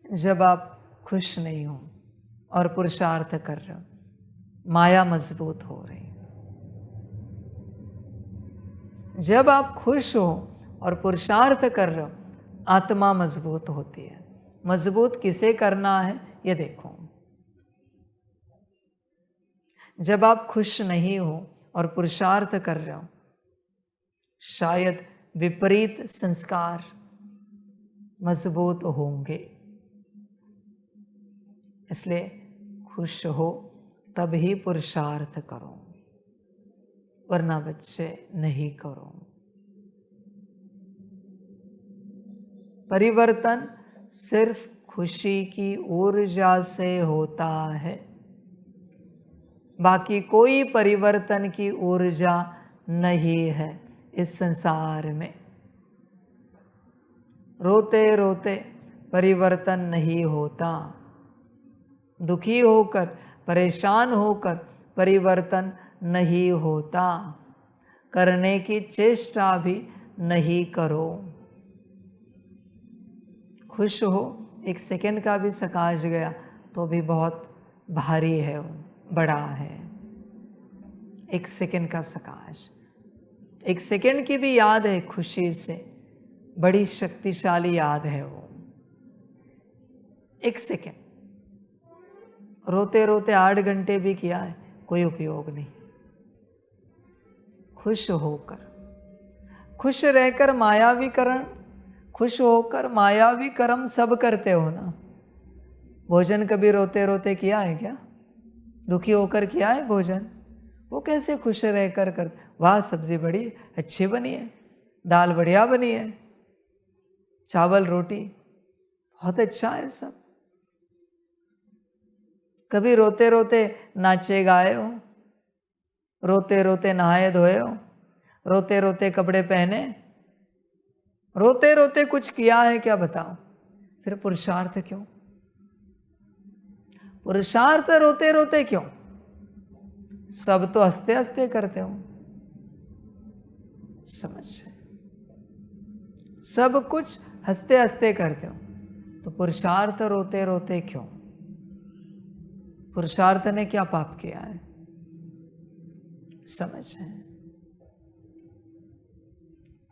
[SPEAKER 1] जब आप खुश नहीं हो और पुरुषार्थ कर रहे हो, माया मजबूत हो रही है। जब आप खुश हो और पुरुषार्थ कर रहे हो, आत्मा मजबूत होती है। मजबूत किसे करना है ये देखो। जब आप खुश नहीं हो और पुरुषार्थ कर रहे हो, शायद विपरीत संस्कार मजबूत होंगे। इसलिए खुश हो तब ही पुरुषार्थ करो, वरना बच्चे नहीं करो। परिवर्तन सिर्फ खुशी की ऊर्जा से होता है। बाकी कोई परिवर्तन की ऊर्जा नहीं है इस संसार में। रोते रोते परिवर्तन नहीं होता, दुखी होकर परेशान होकर परिवर्तन नहीं होता, करने की चेष्टा भी नहीं करो। खुश हो, एक सेकंड का भी सकाश गया तो भी बहुत भारी है, वो बड़ा है। एक सेकंड का सकाश, एक सेकंड की भी याद है खुशी से, बड़ी शक्तिशाली याद है वो। एक सेकंड रोते रोते 8 घंटे भी किया है, कोई उपयोग नहीं। खुश होकर, खुश रहकर मायावी कर्म, खुश होकर मायावी कर्म सब करते हो ना। भोजन कभी रोते रोते किया है क्या? दुखी होकर किया है भोजन? वो कैसे खुश रहकर कर, वाह सब्जी बड़ी अच्छी बनी है, दाल बढ़िया बनी है, चावल रोटी बहुत अच्छा है सब। कभी रोते रोते नाचे गाए हो? रोते रोते नहाए धोए हो? रोते रोते कपड़े पहने? रोते रोते कुछ किया है क्या बताओ? फिर पुरुषार्थ क्यों? पुरुषार्थ रोते रोते क्यों? सब तो हंसते हंसते करते हो। समझ, सब कुछ हंसते हंसते करते हो, तो पुरुषार्थ रोते रोते क्यों? पुरुषार्थ ने क्या पाप किया है? समझ है,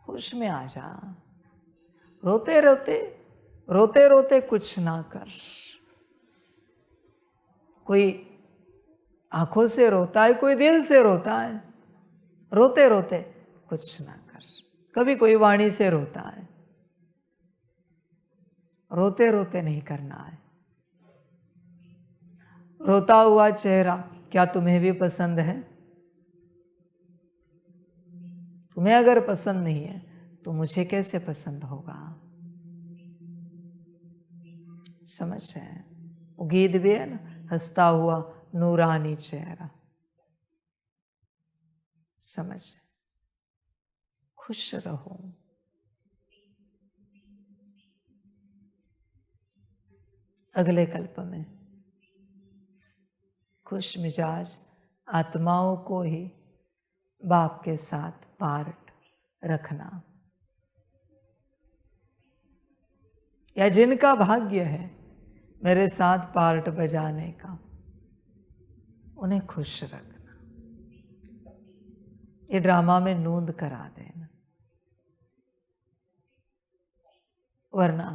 [SPEAKER 1] होश में आ जा। रोते रोते रोते रोते कुछ ना कर। कोई आंखों से रोता है, कोई दिल से रोता है। रोते रोते कुछ ना कर। कभी कोई वाणी से रोता है, रोते रोते नहीं करना है। रोता हुआ चेहरा क्या तुम्हें भी पसंद है? तुम्हें अगर पसंद नहीं है तो मुझे कैसे पसंद होगा? समझ है, वो गीत भी है ना, हंसता हुआ नूरानी चेहरा। समझ, खुश रहो। अगले कल्प में खुश मिजाज आत्माओं को ही बाप के साथ पार्ट रखना, या जिनका भाग्य है मेरे साथ पार्ट बजाने का, उन्हें खुश रखना। ये ड्रामा में नूंद करा देना, वरना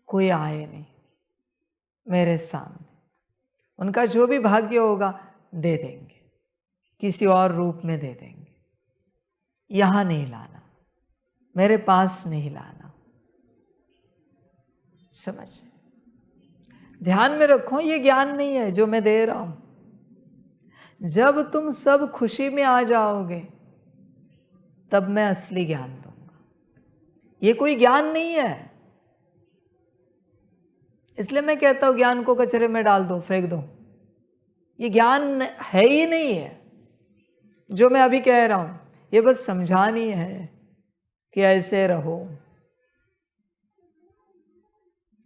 [SPEAKER 1] कोई आए नहीं मेरे सामने। उनका जो भी भाग्य होगा दे देंगे, किसी और रूप में दे देंगे। यहां नहीं लाना, मेरे पास नहीं लाना। समझ, ध्यान में रखो, ये ज्ञान नहीं है जो मैं दे रहा हूं। जब तुम सब खुशी में आ जाओगे तब मैं असली ज्ञान दूंगा। ये कोई ज्ञान नहीं है। इसलिए मैं कहता हूं ज्ञान को कचरे में डाल दो, फेंक दो। ये ज्ञान है ही नहीं है जो मैं अभी कह रहा हूं। ये बस समझानी है कि ऐसे रहो,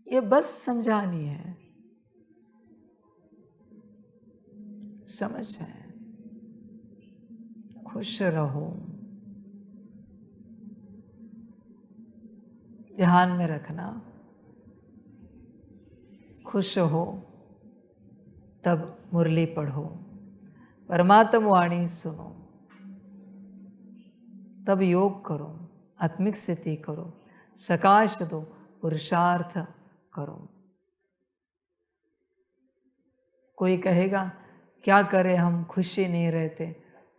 [SPEAKER 1] ये बस समझानी है। समझ है, खुश रहो। ध्यान में रखना, खुश हो तब मुरली पढ़ो, परमात्म वाणी सुनो, तब योग करो, आत्मिक स्थिति करो, सकाश दो, पुरुषार्थ करो। कोई कहेगा क्या करें हम, खुशी नहीं रहते,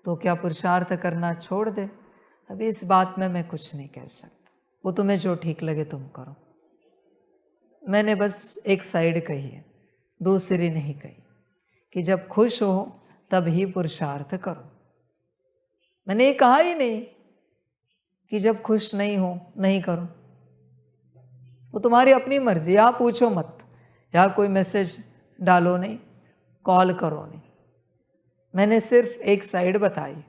[SPEAKER 1] तो क्या पुरुषार्थ करना छोड़ दे? अभी इस बात में मैं कुछ नहीं कह सकता, वो तुम्हें जो ठीक लगे तुम करो। मैंने बस एक साइड कही है, दूसरी नहीं कही कि जब खुश हो तब ही पुरुषार्थ करो। मैंने ये कहा ही नहीं कि जब खुश नहीं हो नहीं करो। वो तुम्हारी अपनी मर्जी, या पूछो मत, या कोई मैसेज डालो नहीं। कॉल करो नहीं। मैंने सिर्फ एक साइड बताई,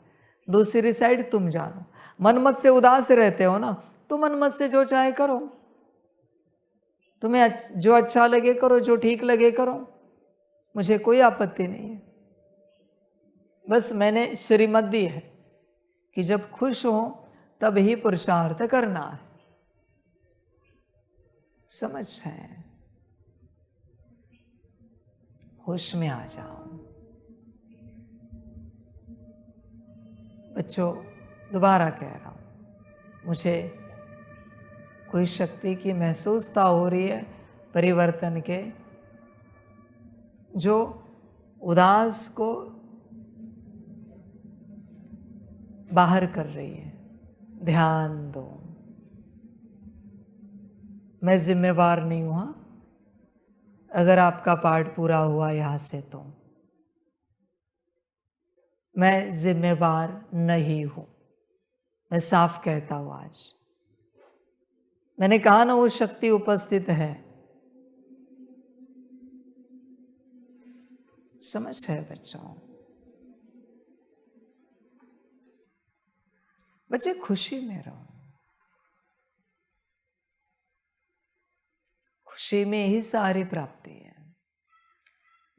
[SPEAKER 1] दूसरी साइड तुम जानो। मनमत से उदास रहते हो ना, तो मनमत से जो चाहे करो। तुम्हें जो अच्छा लगे करो, जो ठीक लगे करो, मुझे कोई आपत्ति नहीं है। बस मैंने श्रीमत दी है कि जब खुश हो तब ही पुरुषार्थ करना है। समझ है? होश में आ जाओ बच्चों। दोबारा कह रहा हूं, मुझे कोई शक्ति की महसूसता हो रही है परिवर्तन के, जो उदास को बाहर कर रही है। ध्यान दो, मैं जिम्मेवार नहीं हूं। हाँ, अगर आपका पाठ पूरा हुआ यहां से तो मैं जिम्मेवार नहीं हूं। मैं साफ कहता हूं। आज मैंने कहा ना, वो शक्ति उपस्थित है। समझ है बच्चों? बच्चे खुशी में रहो। खुशी में ही सारी प्राप्ति है।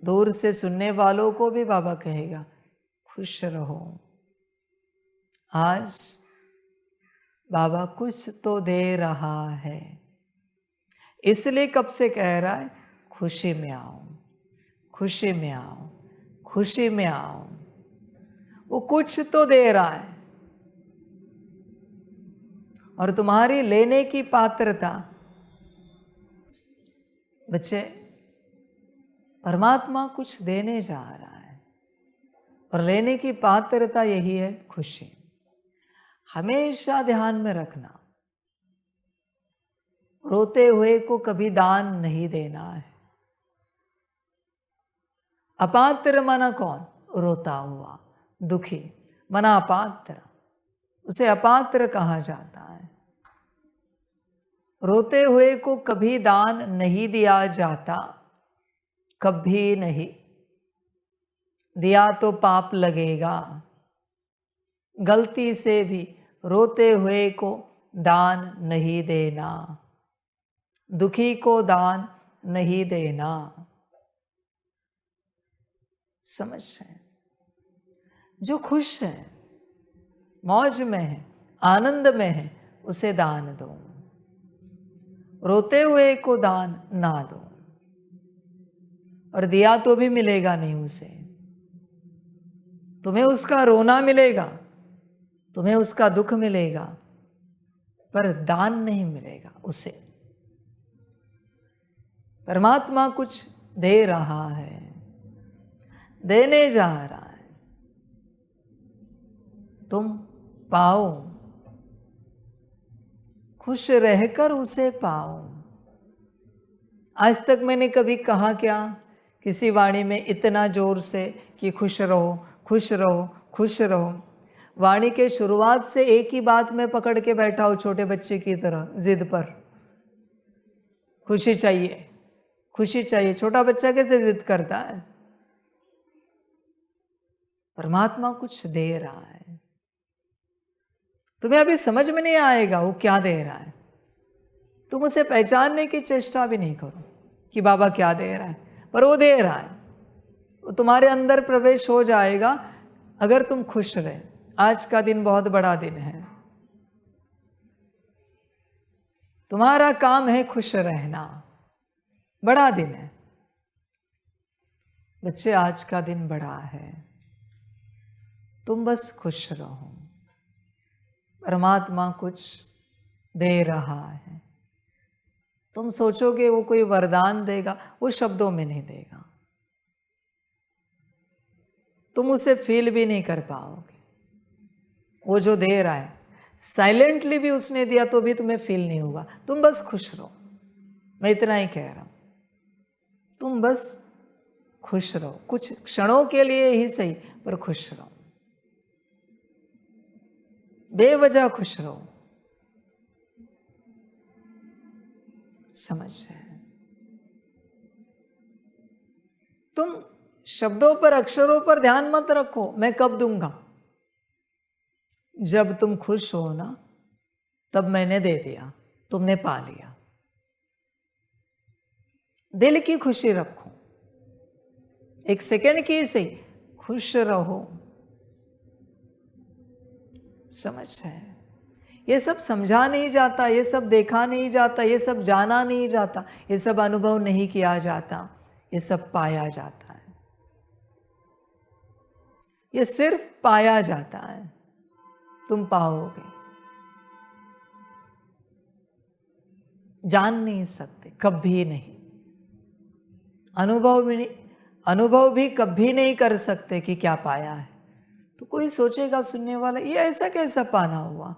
[SPEAKER 1] दूर से सुनने वालों को भी बाबा कहेगा खुश रहो। आज बाबा कुछ तो दे रहा है, इसलिए कब से कह रहा है खुशी में आओ, खुशी में आओ, खुशी में आओ। वो कुछ तो दे रहा है, और तुम्हारी लेने की पात्रता बच्चे, परमात्मा कुछ देने जा रहा है, और लेने की पात्रता यही है खुशी। हमेशा ध्यान में रखना, रोते हुए को कभी दान नहीं देना है। अपात्र मना कौन? रोता हुआ, दुखी मना अपात्र, उसे अपात्र कहा जाता है। रोते हुए को कभी दान नहीं दिया जाता, कभी नहीं। दिया तो पाप लगेगा। गलती से भी रोते हुए को दान नहीं देना, दुखी को दान नहीं देना। समझ है? जो खुश है, मौज में है, आनंद में है, उसे दान दो। रोते हुए को दान ना दो, और दिया तो भी मिलेगा नहीं उसे। तुम्हें उसका रोना मिलेगा, तुम्हें उसका दुख मिलेगा, पर दान नहीं मिलेगा उसे। परमात्मा कुछ दे रहा है, देने जा रहा है, तुम पाओ, खुश रहकर उसे पाओ। आज तक मैंने कभी कहा क्या किसी वाणी में इतना जोर से कि खुश रहो, खुश रहो, खुश रहो? वाणी के शुरुआत से एक ही बात में पकड़ के बैठा हूं, छोटे बच्चे की तरह जिद पर। खुशी चाहिए, खुशी चाहिए। छोटा बच्चा कैसे जिद करता है? परमात्मा कुछ दे रहा है, तुम्हें अभी समझ में नहीं आएगा वो क्या दे रहा है। तुम उसे पहचानने की चेष्टा भी नहीं करो कि बाबा क्या दे रहा है, पर वो दे रहा है। वो तुम्हारे अंदर प्रवेश हो जाएगा अगर तुम खुश रहे। आज का दिन बहुत बड़ा दिन है, तुम्हारा काम है खुश रहना। बड़ा दिन है बच्चे, आज का दिन बड़ा है। तुम बस खुश रहो। परमात्मा कुछ दे रहा है। तुम सोचोगे वो कोई वरदान देगा, वो शब्दों में नहीं देगा, तुम उसे फील भी नहीं कर पाओगे। वो जो दे रहा है, साइलेंटली भी उसने दिया तो भी तुम्हें फील नहीं होगा। तुम बस खुश रहो, मैं इतना ही कह रहा हूं। तुम बस खुश रहो, कुछ क्षणों के लिए ही सही, पर खुश रहो, बेवजह खुश रहो। समझ है? तुम शब्दों पर, अक्षरों पर ध्यान मत रखो, मैं कब दूंगा। जब तुम खुश हो ना, तब मैंने दे दिया, तुमने पा लिया। दिल की खुशी रखो, एक सेकंड की सही, खुश रहो। समझ है? ये सब समझा नहीं जाता, ये सब देखा नहीं जाता, ये सब जाना नहीं जाता, ये सब अनुभव नहीं किया जाता, ये सब पाया जाता है। ये सिर्फ पाया जाता है, तुम पाओगे, जान नहीं सकते, कभी नहीं। अनुभव भी कभी नहीं कर सकते कि क्या पाया है। तो कोई सोचेगा सुनने वाला, ये ऐसा कैसा पाना हुआ?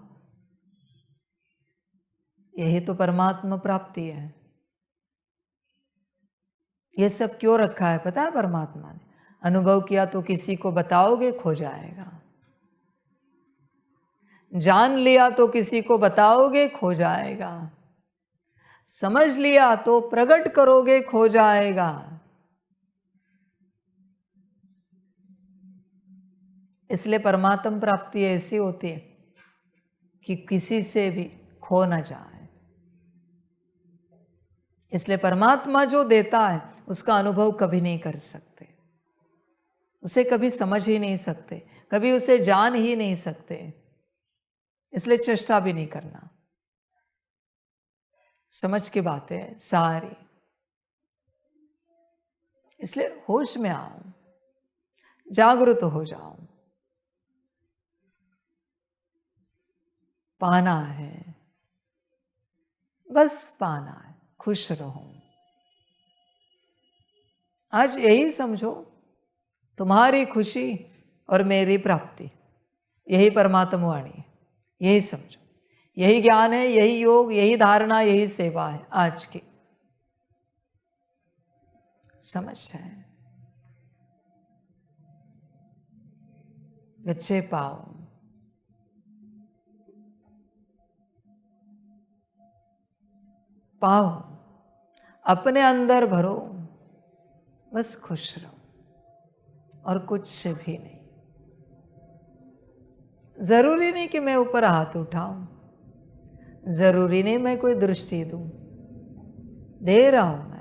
[SPEAKER 1] यही तो परमात्मा प्राप्ति है। ये सब क्यों रखा है पता है परमात्मा ने? अनुभव किया तो किसी को बताओगे, खो जाएगा। जान लिया तो किसी को बताओगे, खो जाएगा। समझ लिया तो प्रकट करोगे, खो जाएगा। इसलिए परमात्म प्राप्ति ऐसी होती है कि किसी से भी खो ना जाए। इसलिए परमात्मा जो देता है उसका अनुभव कभी नहीं कर सकते, उसे कभी समझ ही नहीं सकते, कभी उसे जान ही नहीं सकते। इसलिए चेष्टा भी नहीं करना। समझ की बातें हैं सारी। इसलिए होश में आओ, जागरूक हो जाओ। पाना है, बस पाना है, खुश रहो। आज यही समझो, तुम्हारी खुशी और मेरी प्राप्ति, यही परमात्मा वाणी है। यही समझो, यही ज्ञान है, यही योग, यही धारणा, यही सेवा है आज की। समझ है? बच्चे पाओ, पाओ, अपने अंदर भरो, बस खुश रहो और कुछ भी नहीं। जरूरी नहीं कि मैं ऊपर हाथ उठाऊं, जरूरी नहीं मैं कोई दृष्टि दूं, दे रहा हूं मैं।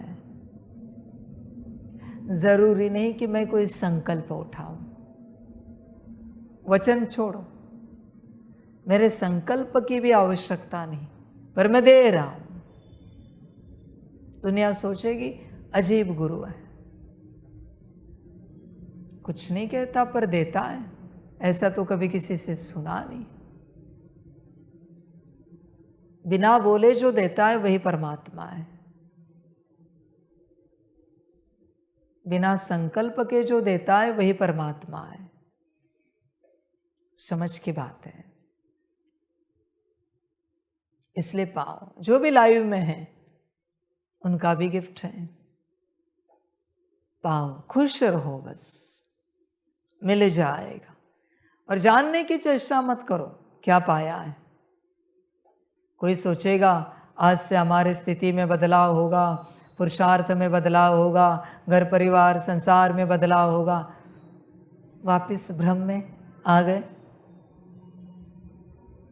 [SPEAKER 1] जरूरी नहीं कि मैं कोई संकल्प उठाऊं, वचन छोड़ो, मेरे संकल्प की भी आवश्यकता नहीं, पर मैं दे रहा हूं। दुनिया सोचेगी अजीब गुरु है, कुछ नहीं कहता पर देता है, ऐसा तो कभी किसी से सुना नहीं। बिना बोले जो देता है वही परमात्मा है। बिना संकल्प के जो देता है वही परमात्मा है। समझ की बात है। इसलिए पाओ, जो भी लाइव में है उनका भी गिफ्ट है। पाओ, खुश रहो, बस मिल जाएगा। और जानने की चेष्टा मत करो क्या पाया है। कोई सोचेगा आज से हमारी स्थिति में बदलाव होगा, पुरुषार्थ में बदलाव होगा, घर परिवार संसार में बदलाव होगा। वापिस भ्रम में आ गए।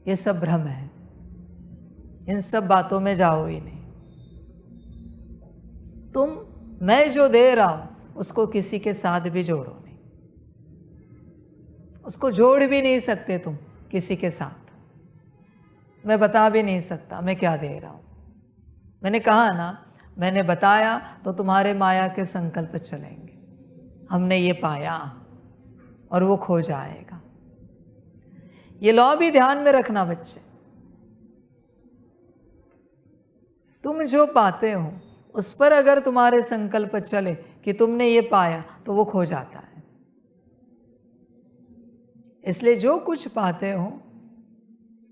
[SPEAKER 1] ये सब भ्रम है, इन सब बातों में जाओ ही नहीं। तुम, मैं जो दे रहा हूं उसको किसी के साथ भी जोड़ो नहीं, उसको जोड़ भी नहीं सकते तुम किसी के साथ। मैं बता भी नहीं सकता मैं क्या दे रहा हूं। मैंने कहा ना, मैंने बताया तो तुम्हारे माया के संकल्प चलेंगे। हमने ये पाया और वो खो जाएगा। ये लॉ भी ध्यान में रखना बच्चे। तुम जो पाते हो उस पर अगर तुम्हारे संकल्प चले कि तुमने ये पाया तो वो खो जाता है। इसलिए जो कुछ पाते हो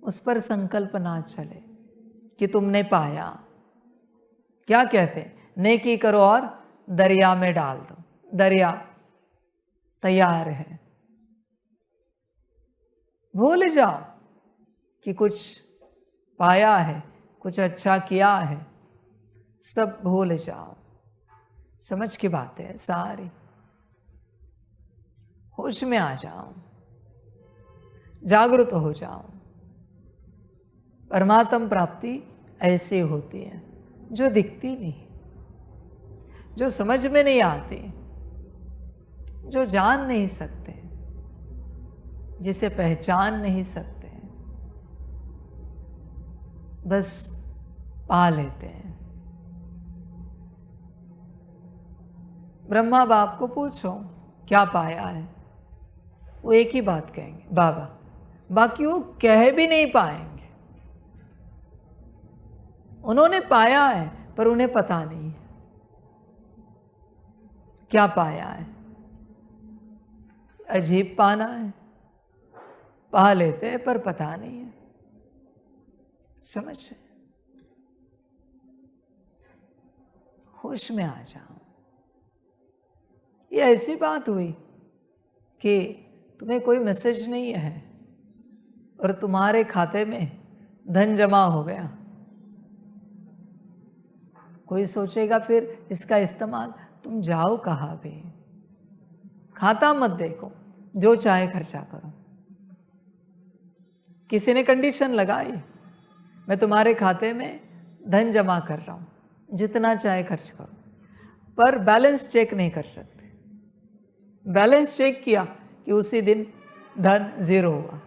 [SPEAKER 1] उस पर संकल्प ना चले कि तुमने पाया। क्या कहते हैं? नेकी करो और दरिया में डाल दो। दरिया तैयार है। भूल जाओ कि कुछ पाया है, कुछ अच्छा किया है, सब भूल जाओ। समझ की बात है सारी। होश में आ जाओ, जागृत हो जाओ। परमात्म प्राप्ति ऐसे होती है जो दिखती नहीं, जो समझ में नहीं आती, जो जान नहीं सकते, जिसे पहचान नहीं सकते, बस पा लेते हैं। ब्रह्मा बाप को पूछो क्या पाया है, वो एक ही बात कहेंगे, बाबा। बाकी वो कह भी नहीं पाएंगे। उन्होंने पाया है पर उन्हें पता नहीं है क्या पाया है। अजीब पाना है, पा लेते हैं पर पता नहीं है। समझ, होश में आ जाओ। ये ऐसी बात हुई कि तुम्हें कोई मैसेज नहीं है और तुम्हारे खाते में धन जमा हो गया। कोई सोचेगा फिर इसका इस्तेमाल, तुम जाओ कहाँ पे? खाता मत देखो, जो चाहे खर्चा करो। किसी ने कंडीशन लगाई, मैं तुम्हारे खाते में धन जमा कर रहा हूँ, जितना चाहे खर्च करो, पर बैलेंस चेक नहीं कर सकते। बैलेंस चेक किया कि उसी दिन धन 0 हुआ।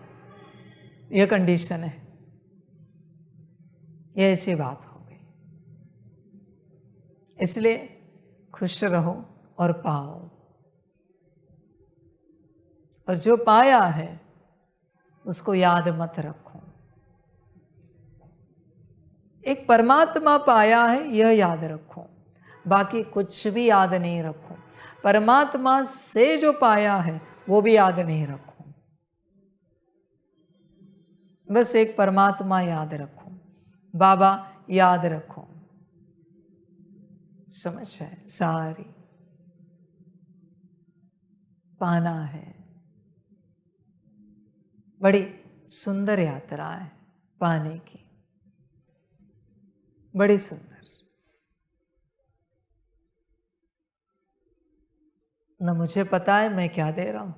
[SPEAKER 1] यह कंडीशन है। यह ऐसी बात हो गई। इसलिए खुश रहो और पाओ। और जो पाया है उसको याद मत रखो। एक परमात्मा पाया है यह याद रखो, बाकी कुछ भी याद नहीं रखो। परमात्मा से जो पाया है वो भी याद नहीं रखो। बस एक परमात्मा याद रखो, बाबा याद रखो। समझ है सारी। पाना है। बड़ी सुंदर यात्रा है पाने की, बड़ी सुंदर। न मुझे पता है मैं क्या दे रहा हूं,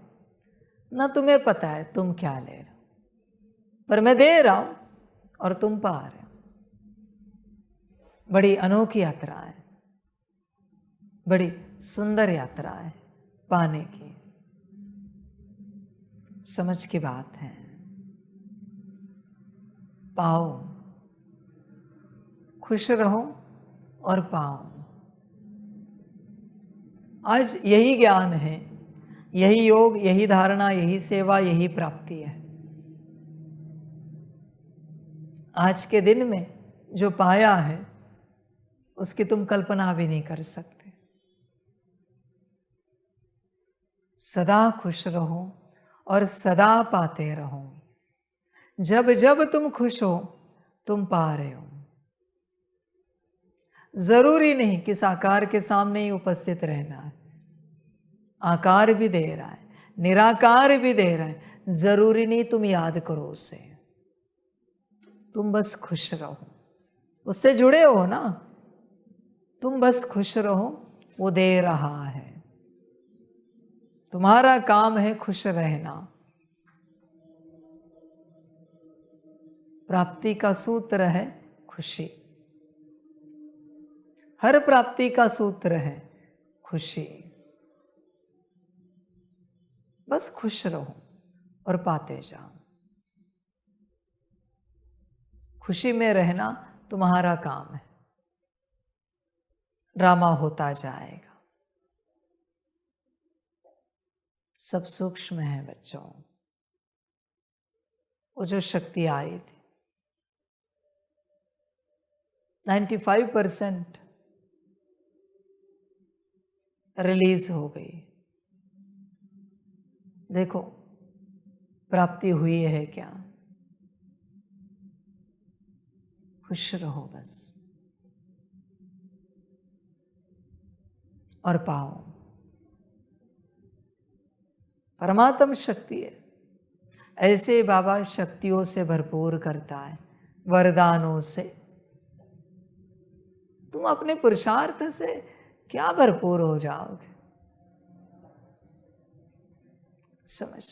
[SPEAKER 1] न तुम्हें पता है तुम क्या ले रहे हो, पर मैं दे रहा हूं और तुम पा रहे हो। बड़ी अनोखी यात्रा है, बड़ी सुंदर यात्रा है पाने की। समझ की बात है। पाओ, खुश रहो और पाओ। आज यही ज्ञान है, यही योग, यही धारणा, यही सेवा, यही प्राप्ति है। आज के दिन में जो पाया है उसकी तुम कल्पना भी नहीं कर सकते। सदा खुश रहो और सदा पाते रहो। जब जब तुम खुश हो तुम पा रहे हो। जरूरी नहीं कि साकार के सामने ही उपस्थित रहना है। आकार भी दे रहा है, निराकार भी दे रहा है। जरूरी नहीं तुम याद करो उसे, तुम बस खुश रहो। उससे जुड़े हो ना, तुम बस खुश रहो, वो दे रहा है। तुम्हारा काम है खुश रहना। प्राप्ति का सूत्र है खुशी। हर प्राप्ति का सूत्र है खुशी। बस खुश रहो और पाते जाओ। खुशी में रहना तुम्हारा काम है। ड्रामा होता जाएगा। सब सूक्ष्म है बच्चों। वो जो शक्ति आई थी 95% रिलीज हो गई। देखो प्राप्ति हुई है क्या? खुश रहो बस और पाओ। परमात्म शक्ति है। ऐसे बाबा शक्तियों से भरपूर करता है, वरदानों से। तुम अपने पुरुषार्थ से क्या भरपूर हो जाओगे? समझ।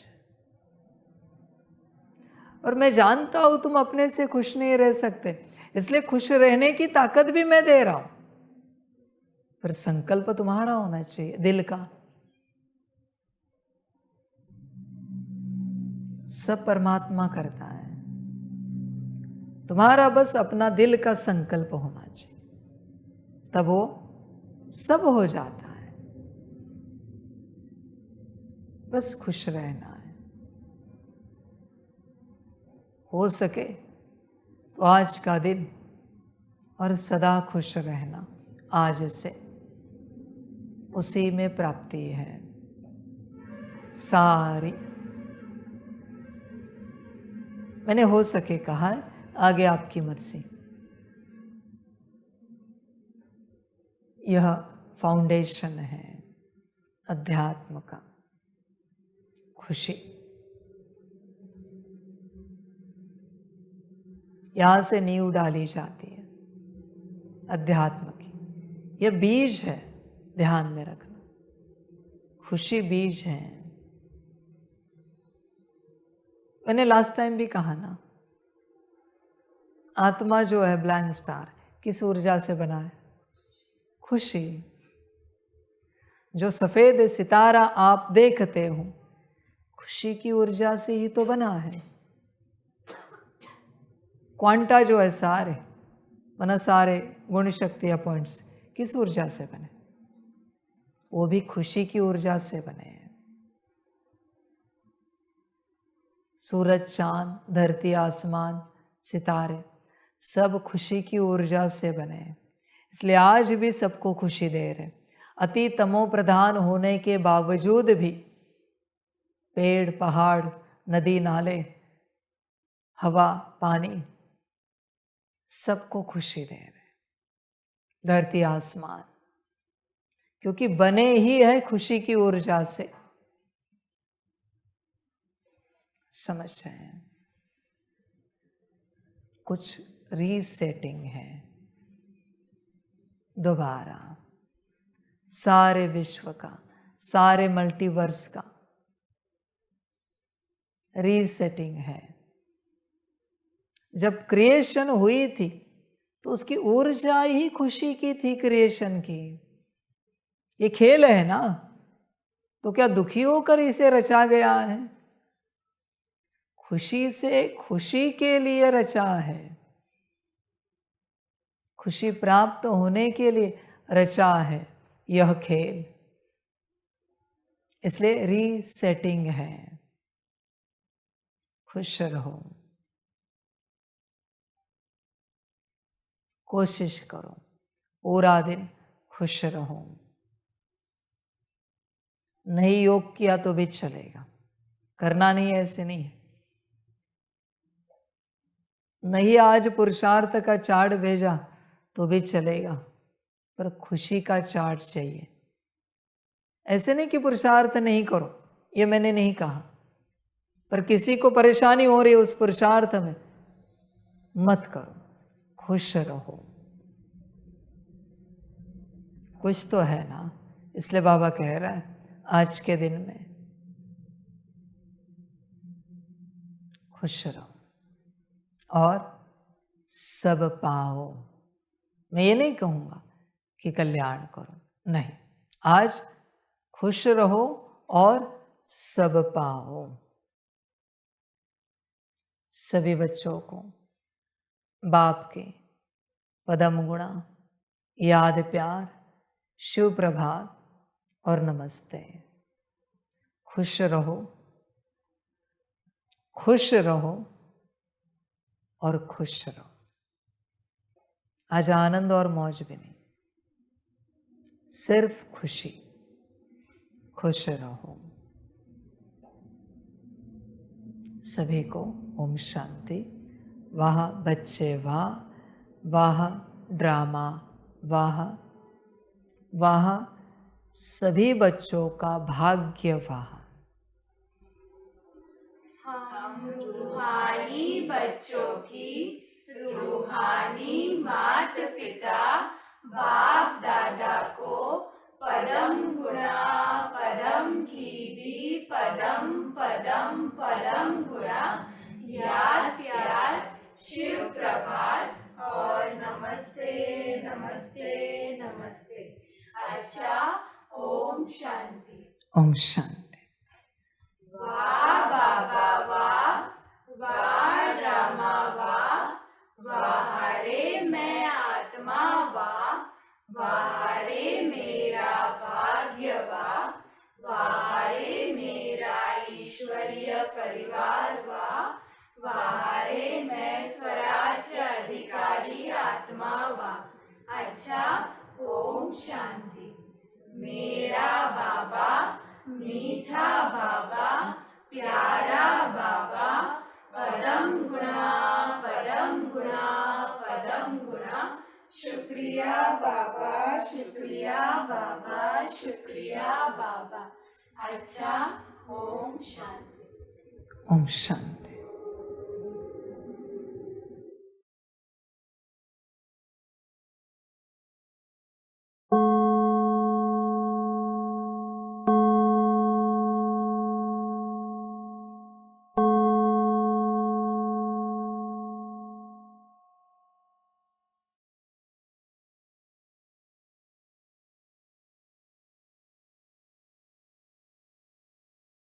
[SPEAKER 1] और मैं जानता हूं तुम अपने से खुश नहीं रह सकते, इसलिए खुश रहने की ताकत भी मैं दे रहा हूं, पर संकल्प तुम्हारा होना चाहिए, दिल का। सब परमात्मा करता है, तुम्हारा बस अपना दिल का संकल्प होना चाहिए, तब वो सब हो जाता है। बस खुश रहना है। हो सके तो आज का दिन और सदा खुश रहना, आज से उसी में प्राप्ति है सारी। मैंने हो सके कहा है, आगे आपकी मर्जी। यह फाउंडेशन है अध्यात्म का, खुशी। यहां से नींव डाली जाती है अध्यात्म की। यह बीज है, ध्यान में रखना। खुशी बीज है। मैंने लास्ट टाइम भी कहा ना, आत्मा जो है ब्लैंक स्टार, किस ऊर्जा से बना है? खुशी। जो सफेद सितारा आप देखते हो, खुशी की ऊर्जा से ही तो बना है। क्वांटा जो है सारे, माना सारे गुण शक्तियां पॉइंट्स किस ऊर्जा से बने? वो भी खुशी की ऊर्जा से बने हैं। सूरज, चांद, धरती, आसमान, सितारे सब खुशी की ऊर्जा से बने हैं। इसलिए आज भी सबको खुशी दे रहे। अति तमो प्रधान होने के बावजूद भी पेड़, पहाड़, नदी, नाले, हवा, पानी सबको खुशी दे रहे। धरती, आसमान, क्योंकि बने ही है खुशी की ऊर्जा से। समझ रहे हैं? कुछ रीसेटिंग है दोबारा, सारे विश्व का, सारे मल्टीवर्स का रीसेटिंग है। जब क्रिएशन हुई थी तो उसकी ऊर्जा ही खुशी की थी, क्रिएशन की। ये खेल है ना, तो क्या दुखी होकर इसे रचा गया है? खुशी से, खुशी के लिए रचा है, खुशी प्राप्त होने के लिए रचा है यह खेल। इसलिए रीसेटिंग है। खुश रहो, कोशिश करो पूरा दिन खुश रहो। नहीं योग किया तो भी चलेगा, करना नहीं है ऐसे नहीं है। नहीं आज पुरुषार्थ का चार्ट भेजा तो भी चलेगा, पर खुशी का चार्ट चाहिए। ऐसे नहीं कि पुरुषार्थ नहीं करो, ये मैंने नहीं कहा, पर किसी को परेशानी हो रही है उस पुरुषार्थ में, मत करो, खुश रहो। कुछ तो है ना, इसलिए बाबा कह रहा है आज के दिन में खुश रहो और सब पाओ। मैं ये नहीं कहूँगा कि कल्याण करो, नहीं, आज खुश रहो और सब पाओ। सभी बच्चों को बाप के पदम गुणा, याद, प्यार, शिव प्रभात और नमस्ते। खुश रहो, खुश रहो और खुश रहो। आज आनंद और मौज भी नहीं, सिर्फ खुशी। खुश रहो। सभी को ओम शांति। वाह बच्चे वाह, वाह ड्रामा वाह, वाह सभी बच्चों का भाग्य वाह।
[SPEAKER 2] हम रूहानी बच्चों की रूहानी मात पिता बाप दादा को पदम गुणा, पदम कीवी, पदम नमस्ते नमस्ते। अच्छा, ओम शांति।
[SPEAKER 1] ओम शांति।
[SPEAKER 2] वाह बाबा वाह, वाह रामा वाह, वाह रे मैं आत्मा वाह, वाह रे मेरा भाग्य वाह, वाह रे मेरा ईश्वरीय परिवार वाह, वाह रे मैं स्वराज्य अधिकारी आत्मा वाह। अच्छा, ओम शांति। मेरा बाबा, मीठा बाबा, प्यारा बाबा, परम गुणा परम गुणा परम गुणा। शुक्रिया बाबा, शुक्रिया बाबा, शुक्रिया बाबा। अच्छा, ओम शांति।
[SPEAKER 1] ओम शांति।